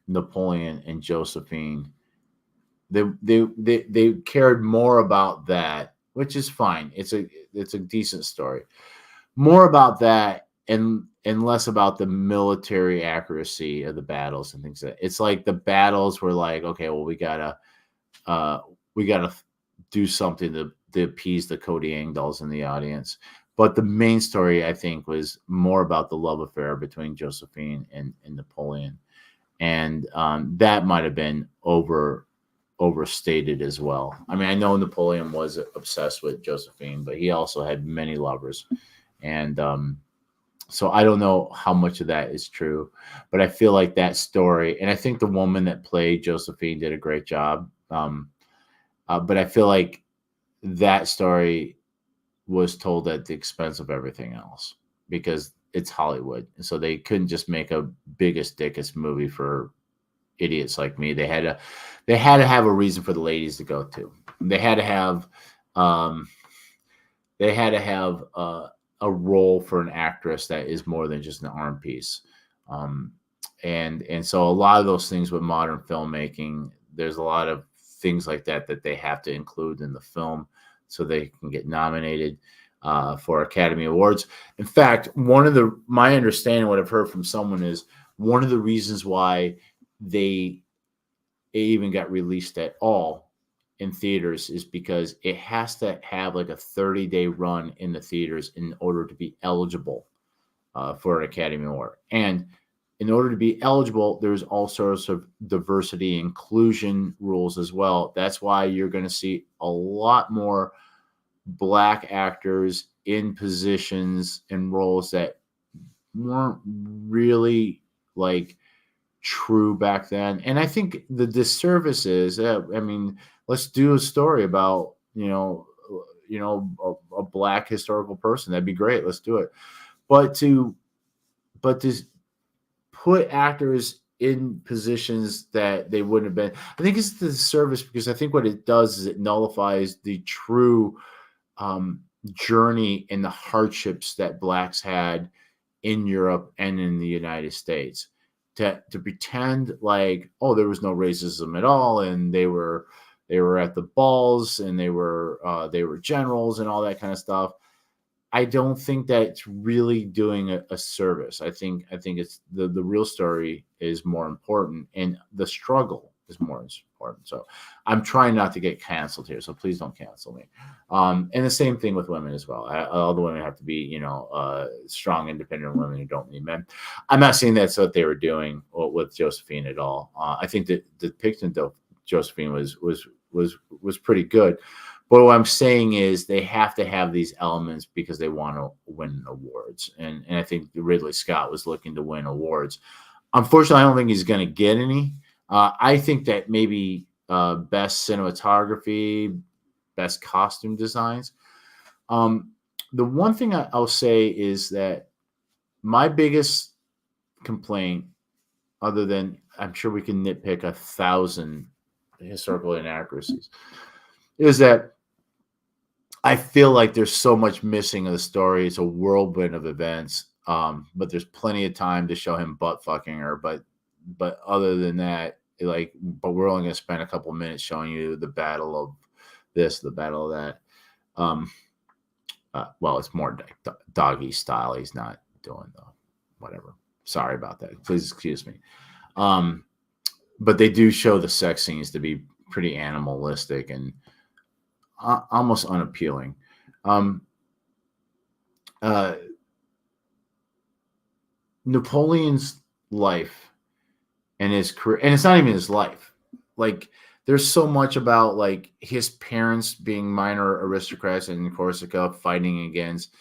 Napoleon and Josephine. They cared more about that, which is fine. It's a decent story. More about that and less about the military accuracy of the battles and things like that. It's like the battles were like, okay, well, we gotta do something to appease the Cody Engdahls in the audience. But the main story, I think, was more about the love affair between Josephine and Napoleon, and that might have been overstated as well. I mean, I know Napoleon was obsessed with Josephine, but he also had many lovers, and so I don't know how much of that is true, but I feel like that story, and I think the woman that played Josephine did a great job. But I feel like that story was told at the expense of everything else because it's Hollywood. And so they couldn't just make a biggest dickest movie for idiots like me. They had to have a reason for the ladies to go to. They had to have a role for an actress that is more than just an arm piece. And so a lot of those things with modern filmmaking, there's a lot of things like that they have to include in the film so they can get nominated for Academy Awards. In fact, my understanding, what I've heard from someone, is one of the reasons why it even got released at all in theaters is because it has to have like a 30-day run in the theaters in order to be eligible for an Academy Award. And in order to be eligible, there's all sorts of diversity inclusion rules as well. That's why you're going to see a lot more Black actors in positions and roles that weren't really like true back then. And I think the disservice is, I mean, let's do a story about, a Black historical person. That'd be great. Let's do it. But to put actors in positions that they wouldn't have been, I think it's the disservice, because I think what it does is it nullifies the true journey and the hardships that Blacks had in Europe and in the United States. To pretend like, oh, there was no racism at all, and they were at the balls, and they were generals and all that kind of stuff. I don't think that's really doing a service. I think it's the real story is more important, and the struggle is more important. So I'm trying not to get canceled here, so please don't cancel me. And the same thing with women as well. All the women have to be, strong, independent women who don't need men. I'm not saying that's what they were doing with Josephine at all. I think that the depiction of Josephine was pretty good. But what I'm saying is they have to have these elements because they want to win awards. And I think Ridley Scott was looking to win awards. Unfortunately, I don't think he's going to get any. I think that maybe best cinematography, best costume designs. The one thing I'll say is that my biggest complaint, other than I'm sure we can nitpick 1,000 historical inaccuracies, is that I feel like there's so much missing of the story. It's a whirlwind of events, but there's plenty of time to show him butt fucking her. But other than that, but we're only going to spend a couple minutes showing you the battle of this, the battle of that. Well, it's more doggy style. He's not doing whatever. Sorry about that. Please excuse me. But they do show the sex scenes to be pretty animalistic and almost unappealing. Napoleon's life and his career, and it's not even his life. Like there's so much about like his parents being minor aristocrats in Corsica fighting against.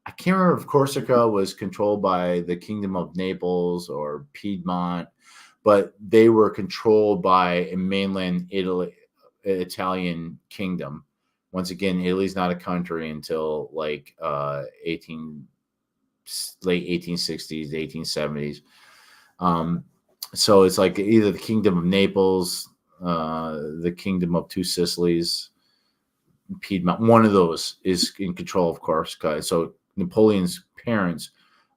I can't remember if Corsica was controlled by the Kingdom of Naples or Piedmont, but they were controlled by a mainland Italy, Italian kingdom. Once again, Italy's not a country until like 18 late 1860s, 1870s. So it's like either the Kingdom of Naples, the Kingdom of Two Sicilies, Piedmont. One of those is in control of Corsica. So Napoleon's parents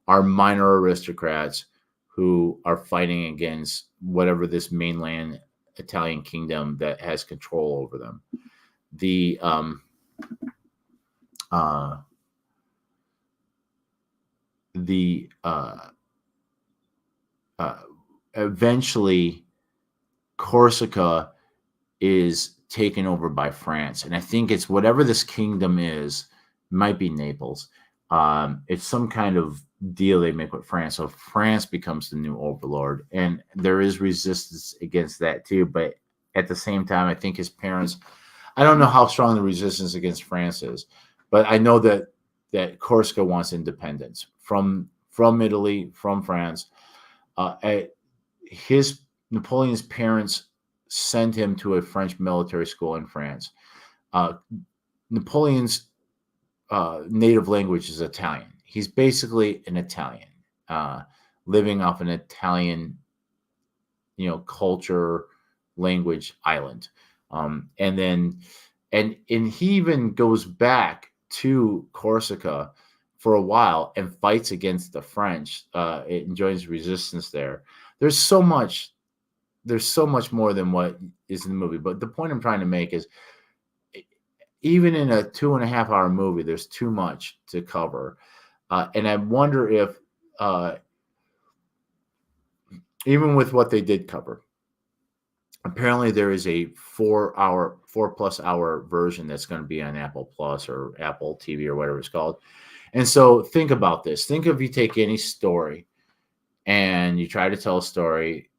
are minor aristocrats who are fighting against whatever this mainland Italian kingdom that has control over them. The uh, the eventually Corsica is taken over by France, and I think it's whatever this kingdom is, might be Naples. It's some kind of deal they make with France, so France becomes the new overlord, and there is resistance against that too. But at the same time, I think his parents. I don't know how strong the resistance against France is, but I know that Corsica wants independence from Italy, from France. His Napoleon's parents sent him to a French military school in France. Napoleon's native language is Italian. He's basically an Italian, living off an Italian, culture, language island. And he even goes back to Corsica for a while and fights against the French. And joins resistance there. There's so much more than what is in the movie. But the point I'm trying to make is, even in a 2.5-hour movie, there's too much to cover. And I wonder if, even with what they did cover, apparently there is a 4+ hour version that's going to be on Apple Plus or Apple TV or whatever it's called. And so think about this. Think if you take any story and you try to tell a story,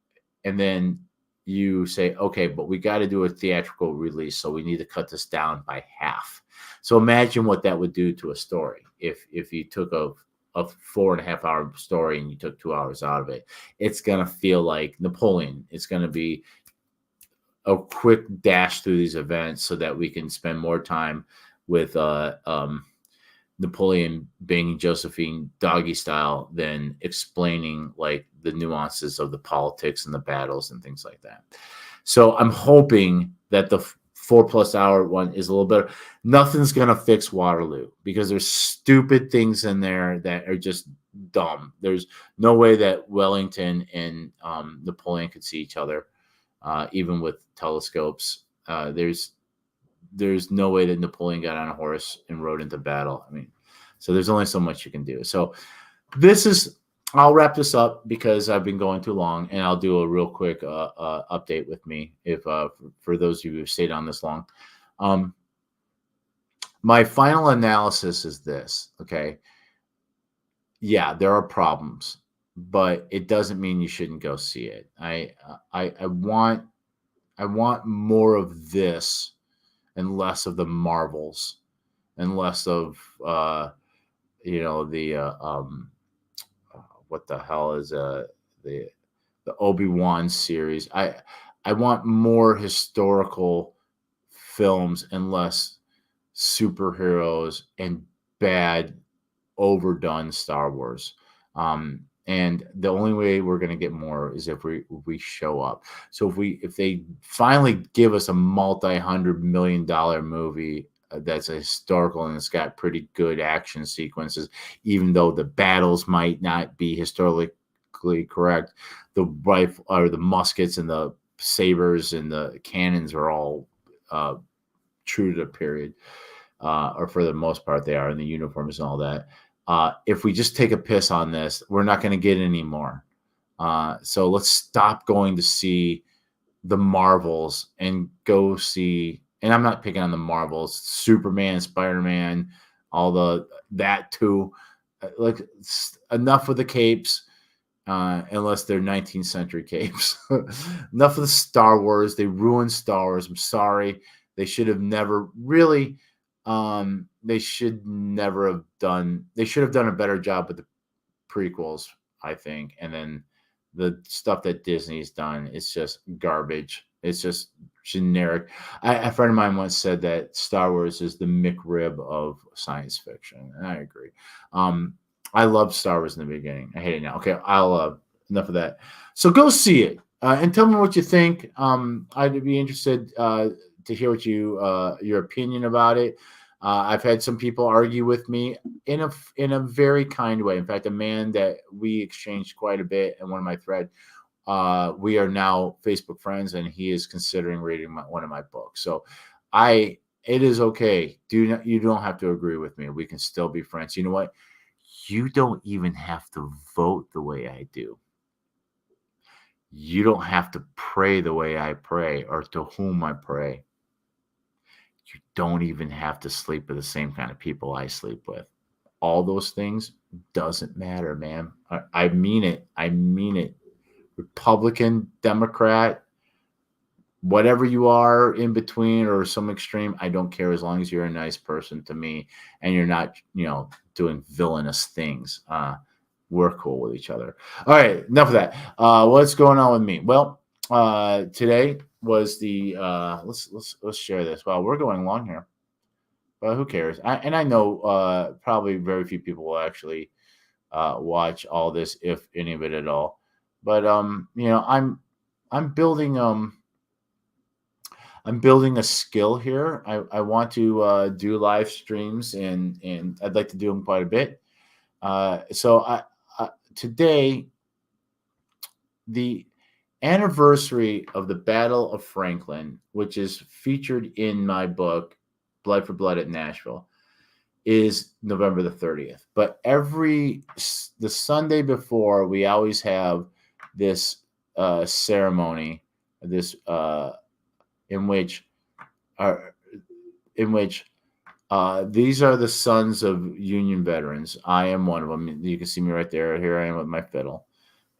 and then you say, okay, but we got to do a theatrical release, so we need to cut this down by half. So imagine what that would do to a story if you took a 4.5-hour story and you took 2 hours out of it. It's going to feel like Napoleon. It's going to be a quick dash through these events so that we can spend more time with Napoleon banging Josephine doggy style than explaining like the nuances of the politics and the battles and things like that. So I'm hoping that the 4+ hour one is a little better. Nothing's going to fix Waterloo because there's stupid things in there that are just dumb. There's no way that Wellington and Napoleon could see each other, even with telescopes. There's no way that Napoleon got on a horse and rode into battle. I mean, so there's only so much you can do. So I'll wrap this up because I've been going too long, and I'll do a real quick update with me if for those of you who stayed on this long. My final analysis is this, okay? Yeah, there are problems, but it doesn't mean you shouldn't go see it. I want more of this and less of the Marvels and less of what the hell is the Obi-Wan series. I want more historical films and less superheroes and bad overdone Star Wars. And the only way we're going to get more is if we show up. So if they finally give us a multi-$100 million movie that's a historical and it's got pretty good action sequences, even though the battles might not be historically correct, the rifle or the muskets and the sabers and the cannons are all true to the period, or for the most part they are, in the uniforms and all that. If we just take a piss on this, we're not going to get any more. So let's stop going to see the Marvels and go see, and I'm not picking on the Marvels, Superman, Spider-Man, that too. Like, enough with the capes. unless they're 19th century capes. Enough of the Star Wars. They ruined Star Wars. I'm sorry. They should have never really. They should never have done. They should have done a better job with the prequels, I think. And then the stuff that Disney's done is just garbage. It's just generic. A friend of mine once said that Star Wars is the McRib of science fiction, and I agree. Um, I loved Star Wars in the beginning. I hate it now. Okay, I'll enough of that. So go see it and tell me what you think. I'd be interested to hear what your opinion about it. I've had some people argue with me in a very kind way. In fact, a man that we exchanged quite a bit in one of my threads. We are now Facebook friends, and he is considering reading one of my books. So, it is okay. You don't have to agree with me. We can still be friends. You know what? You don't even have to vote the way I do. You don't have to pray the way I pray or to whom I pray. You don't even have to sleep with the same kind of people I sleep with. All those things doesn't matter, man. I mean it. I mean it. Republican, Democrat, whatever you are in between or some extreme, I don't care as long as you're a nice person to me and you're not, doing villainous things. We're cool with each other. All right, enough of that. What's going on with me? Well, today was the let's share this. Well, we're going long here, but who cares? I know probably very few people will actually watch all this, if any of it at all. But I'm building I'm building a skill here. I want to do live streams, and I'd like to do them quite a bit. So today, the anniversary of the Battle of Franklin, which is featured in my book, Blood for Blood at Nashville, is November the 30th. But the Sunday before, we always have this ceremony, this in which these are the sons of Union veterans. I am one of them. You can see me right there. Here I am with my fiddle.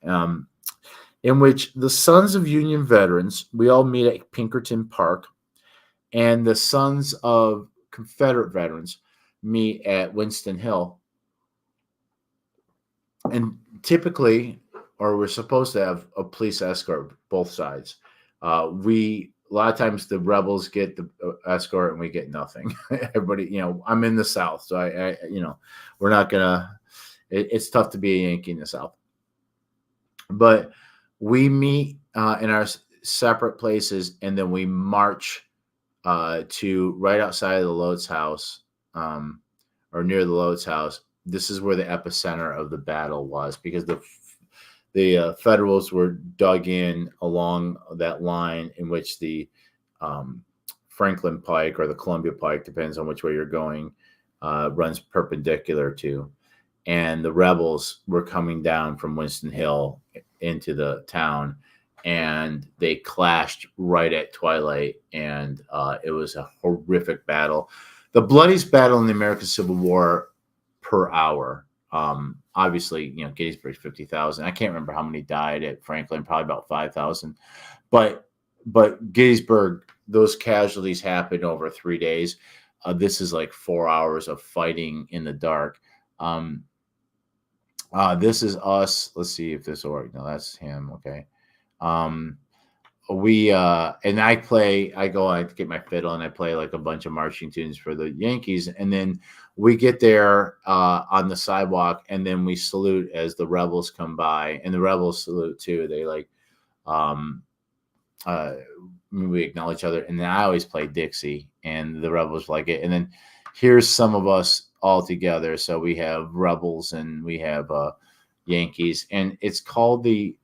In which the sons of Union veterans, we all meet at Pinkerton Park, and the sons of Confederate veterans meet at Winston Hill. And typically, or we're supposed to have a police escort both sides. A lot of times the rebels get the escort and we get nothing. Everybody, I'm in the South, so I we're not gonna. It's tough to be a Yankee in the South, but we meet in our separate places, and then we march to right outside of the Lodes house, or near the Lodes house. This is where the epicenter of the battle was, because the Federals were dug in along that line in which the Franklin Pike or the Columbia Pike, depends on which way you're going, runs perpendicular to. And the rebels were coming down from Winston Hill into the town, and they clashed right at twilight, and it was a horrific battle. The bloodiest battle in the American Civil War per hour. Obviously, Gettysburg 50,000. I can't remember how many died at Franklin, probably about 5,000. But Gettysburg, those casualties happened over 3 days. This is like 4 hours of fighting in the dark. This is us. Let's see if this will work. No, that's him. Okay. And I go, I get my fiddle and I play like a bunch of marching tunes for the Yankees. And then we get there on the sidewalk, and then we salute as the rebels come by, and the rebels salute too. They we acknowledge each other. And then I always play Dixie, and the rebels like it. And then here's some of us all together. So we have rebels and we have Yankees, and it's called the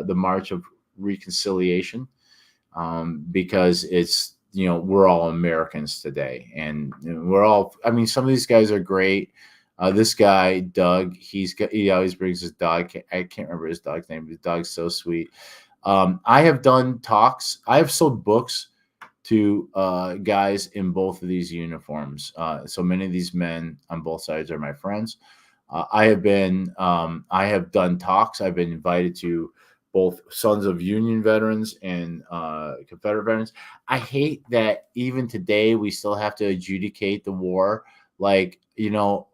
March of Reconciliation, because it's, we're all Americans today, and we're all, some of these guys are great. This guy, Doug, he always brings his dog. I can't remember his dog's name, but his dog's so sweet. I have done talks. I have sold books to guys in both of these uniforms. So many of these men on both sides are my friends. I have done talks. I've been invited to both Sons of Union veterans and Confederate veterans. I hate that even today we still have to adjudicate the war. Like,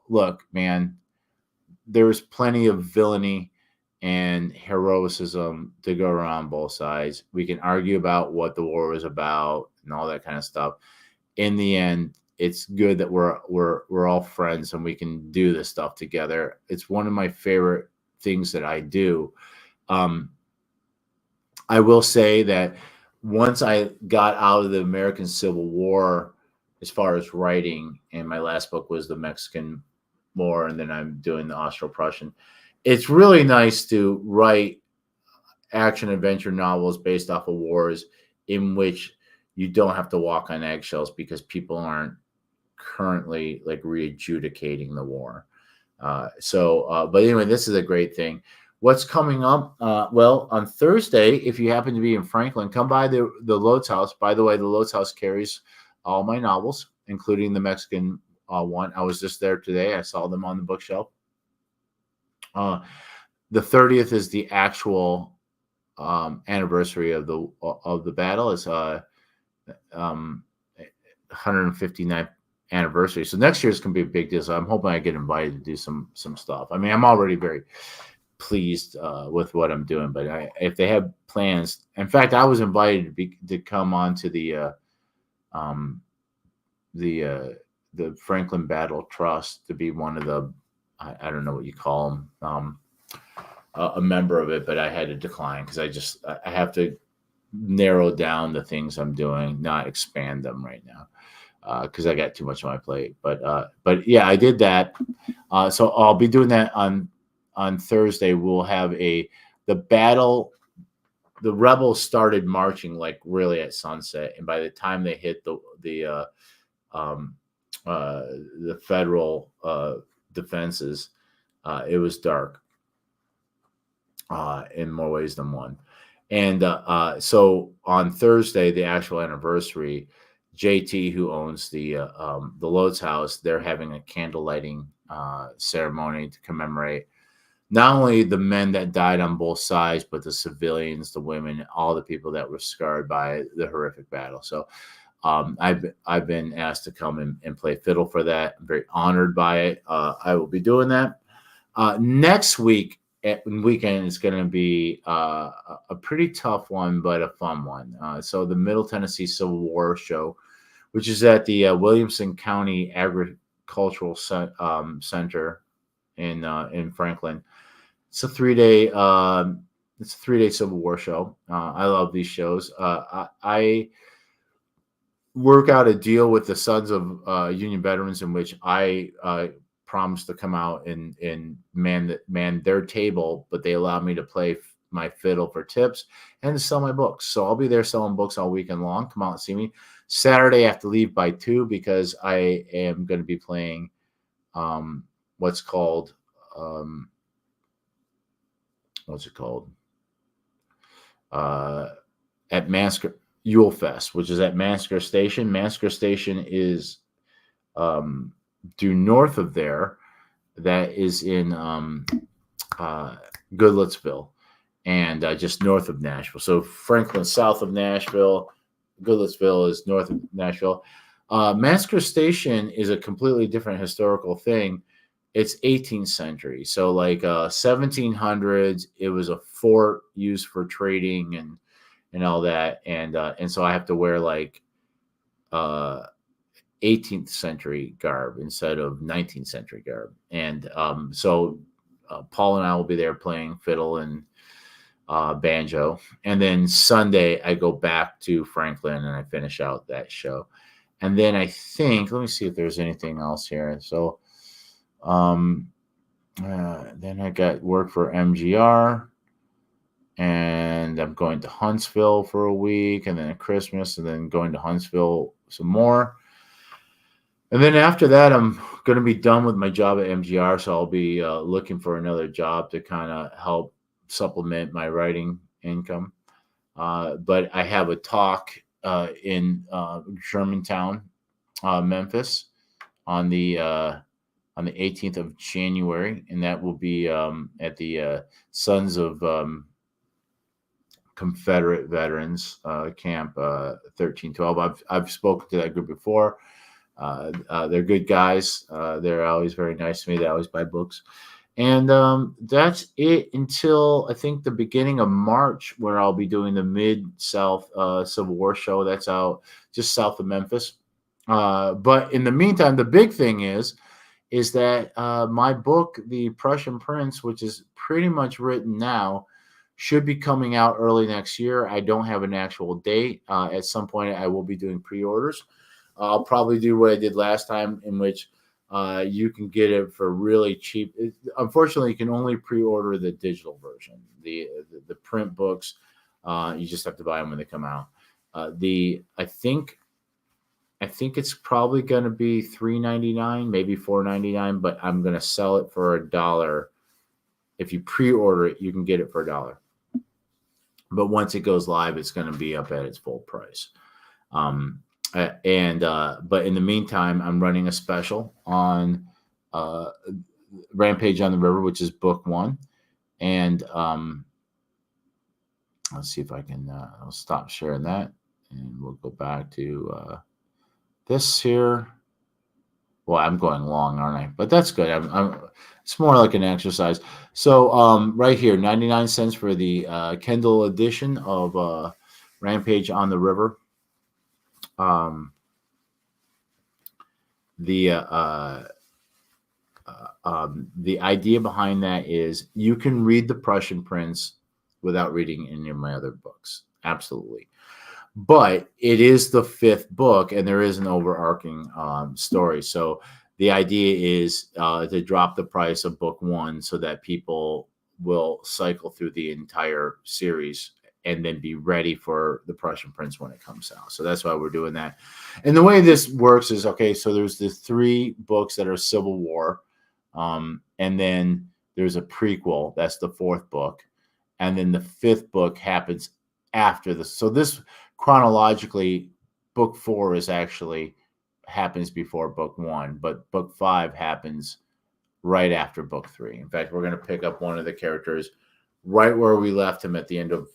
look, man, there's plenty of villainy and heroicism to go around both sides. We can argue about what the war was about and all that kind of stuff. In the end, it's good that we're all friends and we can do this stuff together. It's one of my favorite things that I do. Um, I will say that once I got out of the American Civil War, as far as writing, and my last book was the Mexican War, and then I'm doing the Austro-Prussian. It's really nice to write action adventure novels based off of wars in which you don't have to walk on eggshells because people aren't currently like readjudicating the war. But anyway, this is a great thing. What's coming up? Well, on Thursday, if you happen to be in Franklin, come by the Lodes House. By the way, the Lodes House carries all my novels, including the Mexican one. I was just there today. I saw them on the bookshelf. The 30th is the actual anniversary of the battle. It's 159th anniversary. So next year is going to be a big deal. So I'm hoping I get invited to do some stuff. I mean, I'm already very pleased with what I'm doing, but if they have plans, in fact, I was invited to come on to the Franklin Battle Trust to be one of the, I don't know what you call them, a member of it, but I had to decline because I have to narrow down the things I'm doing, not expand them right now. Because I got too much on my plate, but yeah, I did that. So I'll be doing that on Thursday. We'll have the battle. The rebels started marching like really at sunset, and by the time they hit the federal defenses, it was dark in more ways than one. And so on Thursday, the actual anniversary, JT, who owns the Lodes House, they're having a candle lighting ceremony to commemorate not only the men that died on both sides, but the civilians, the women, all the people that were scarred by the horrific battle. So I've been asked to come and play fiddle for that. I'm very honored by it. I will be doing that. Next weekend is going to be a pretty tough one, but a fun one. So the Middle Tennessee Civil War show, which is at the Williamson County Agricultural Center in Franklin. It's a 3-day Civil War show. I love these shows. I work out a deal with the Sons of Union Veterans in which I promised to come out and man their table, but they allow me to play my fiddle for tips and to sell my books. So I'll be there selling books all weekend long. Come out and see me. Saturday I have to leave by 2 because I am going to be playing what's it called at Masker Yule Fest, which is at Masker Station. Masker Station is due north of there. That is in Goodlettsville, and just north of Nashville. So Franklin, south of Nashville. Goodlettsville is north of Nashville. Masker Station is a completely different historical thing. It's 18th century. So like 1700s, it was a fort used for trading and all that. And so I have to wear like 18th century garb instead of 19th century garb. And so Paul and I will be there playing fiddle and banjo. And then Sunday I go back to Franklin and I finish out that show. And then I think, let me see if there's anything else here. So then I got work for MGR, and I'm going to Huntsville for a week, and then at Christmas, and then going to Huntsville some more. And then after that, I'm going to be done with my job at MGR, so I'll be looking for another job to kind of help supplement my writing income. But I have a talk in Germantown, Memphis, on the on the 18th of January, and that will be at the Sons of Confederate Veterans Camp 1312. I've spoken to that group before. They're good guys. They're always very nice to me. They always buy books. And that's it until I think the beginning of March, where I'll be doing the Mid South Civil War show. That's out just south of Memphis. But in the meantime, the big thing is that my book, The Prussian Prince, which is pretty much written now, should be coming out early next year. I don't have an actual date. At some point, I will be doing pre-orders. I'll probably do what I did last time, in which you can get it for really cheap. Unfortunately, you can only pre-order the digital version. The print books, you just have to buy them when they come out. I think it's probably going to be $3.99, maybe $4.99, but I'm going to sell it for $1. If you pre-order it, you can get it for $1. But once it goes live, it's going to be up at its full price. But in the meantime, I'm running a special on Rampage on the River, which is book 1. And let's see if I can. I'll stop sharing that, and we'll go back to this here. Well, I'm going long, aren't I? But that's good. It's more like an exercise. So right here, 99 cents for the Kindle edition of Rampage on the River. The idea behind that is you can read The Prussian Prince without reading any of my other books. Absolutely. But it is the 5th book, and there is an overarching story. So the idea is to drop the price of book 1 so that people will cycle through the entire series and then be ready for The Prussian Prince when it comes out. So that's why we're doing that. And the way this works is, okay, so there's the 3 books that are Civil War, and then there's a prequel. That's the 4th book. And then the 5th book happens after this. So this chronologically, book 4 is actually happens before book 1, but book 5 happens right after book 3. In fact, we're going to pick up one of the characters right where we left him at the end of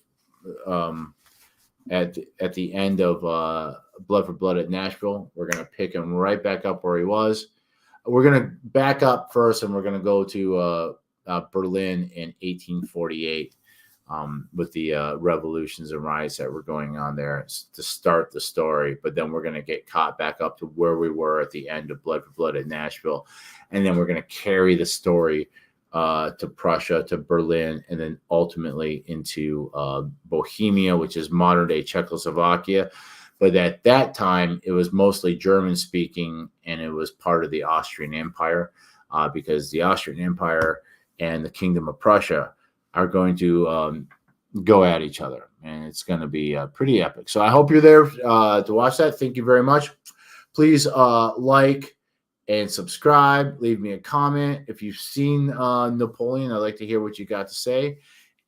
at the end of Blood for Blood at Nashville. We're going to pick him right back up where he was. We're going to back up first, and we're going to go to Berlin in 1848. With the revolutions and riots that were going on there to start the story. But then we're going to get caught back up to where we were at the end of Blood for Blood at Nashville. And then we're going to carry the story to Prussia, to Berlin, and then ultimately into Bohemia, which is modern-day Czechoslovakia. But at that time, it was mostly German-speaking, and it was part of the Austrian Empire because the Austrian Empire and the Kingdom of Prussia are going to go at each other, and it's going to be pretty epic. So I hope you're there to watch that. Thank you very much. Please like and subscribe. Leave me a comment. If you've seen Napoleon, I'd like to hear what you got to say.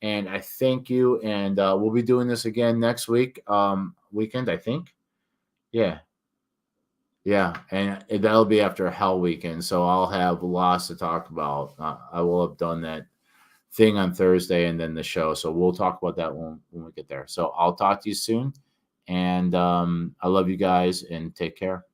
And I thank you. And we'll be doing this again next weekend, I think. Yeah. And that'll be after Hell Weekend. So I'll have lots to talk about. I will have done that thing on Thursday and then the show. So we'll talk about that when we get there. So I'll talk to you soon. And I love you guys, and take care.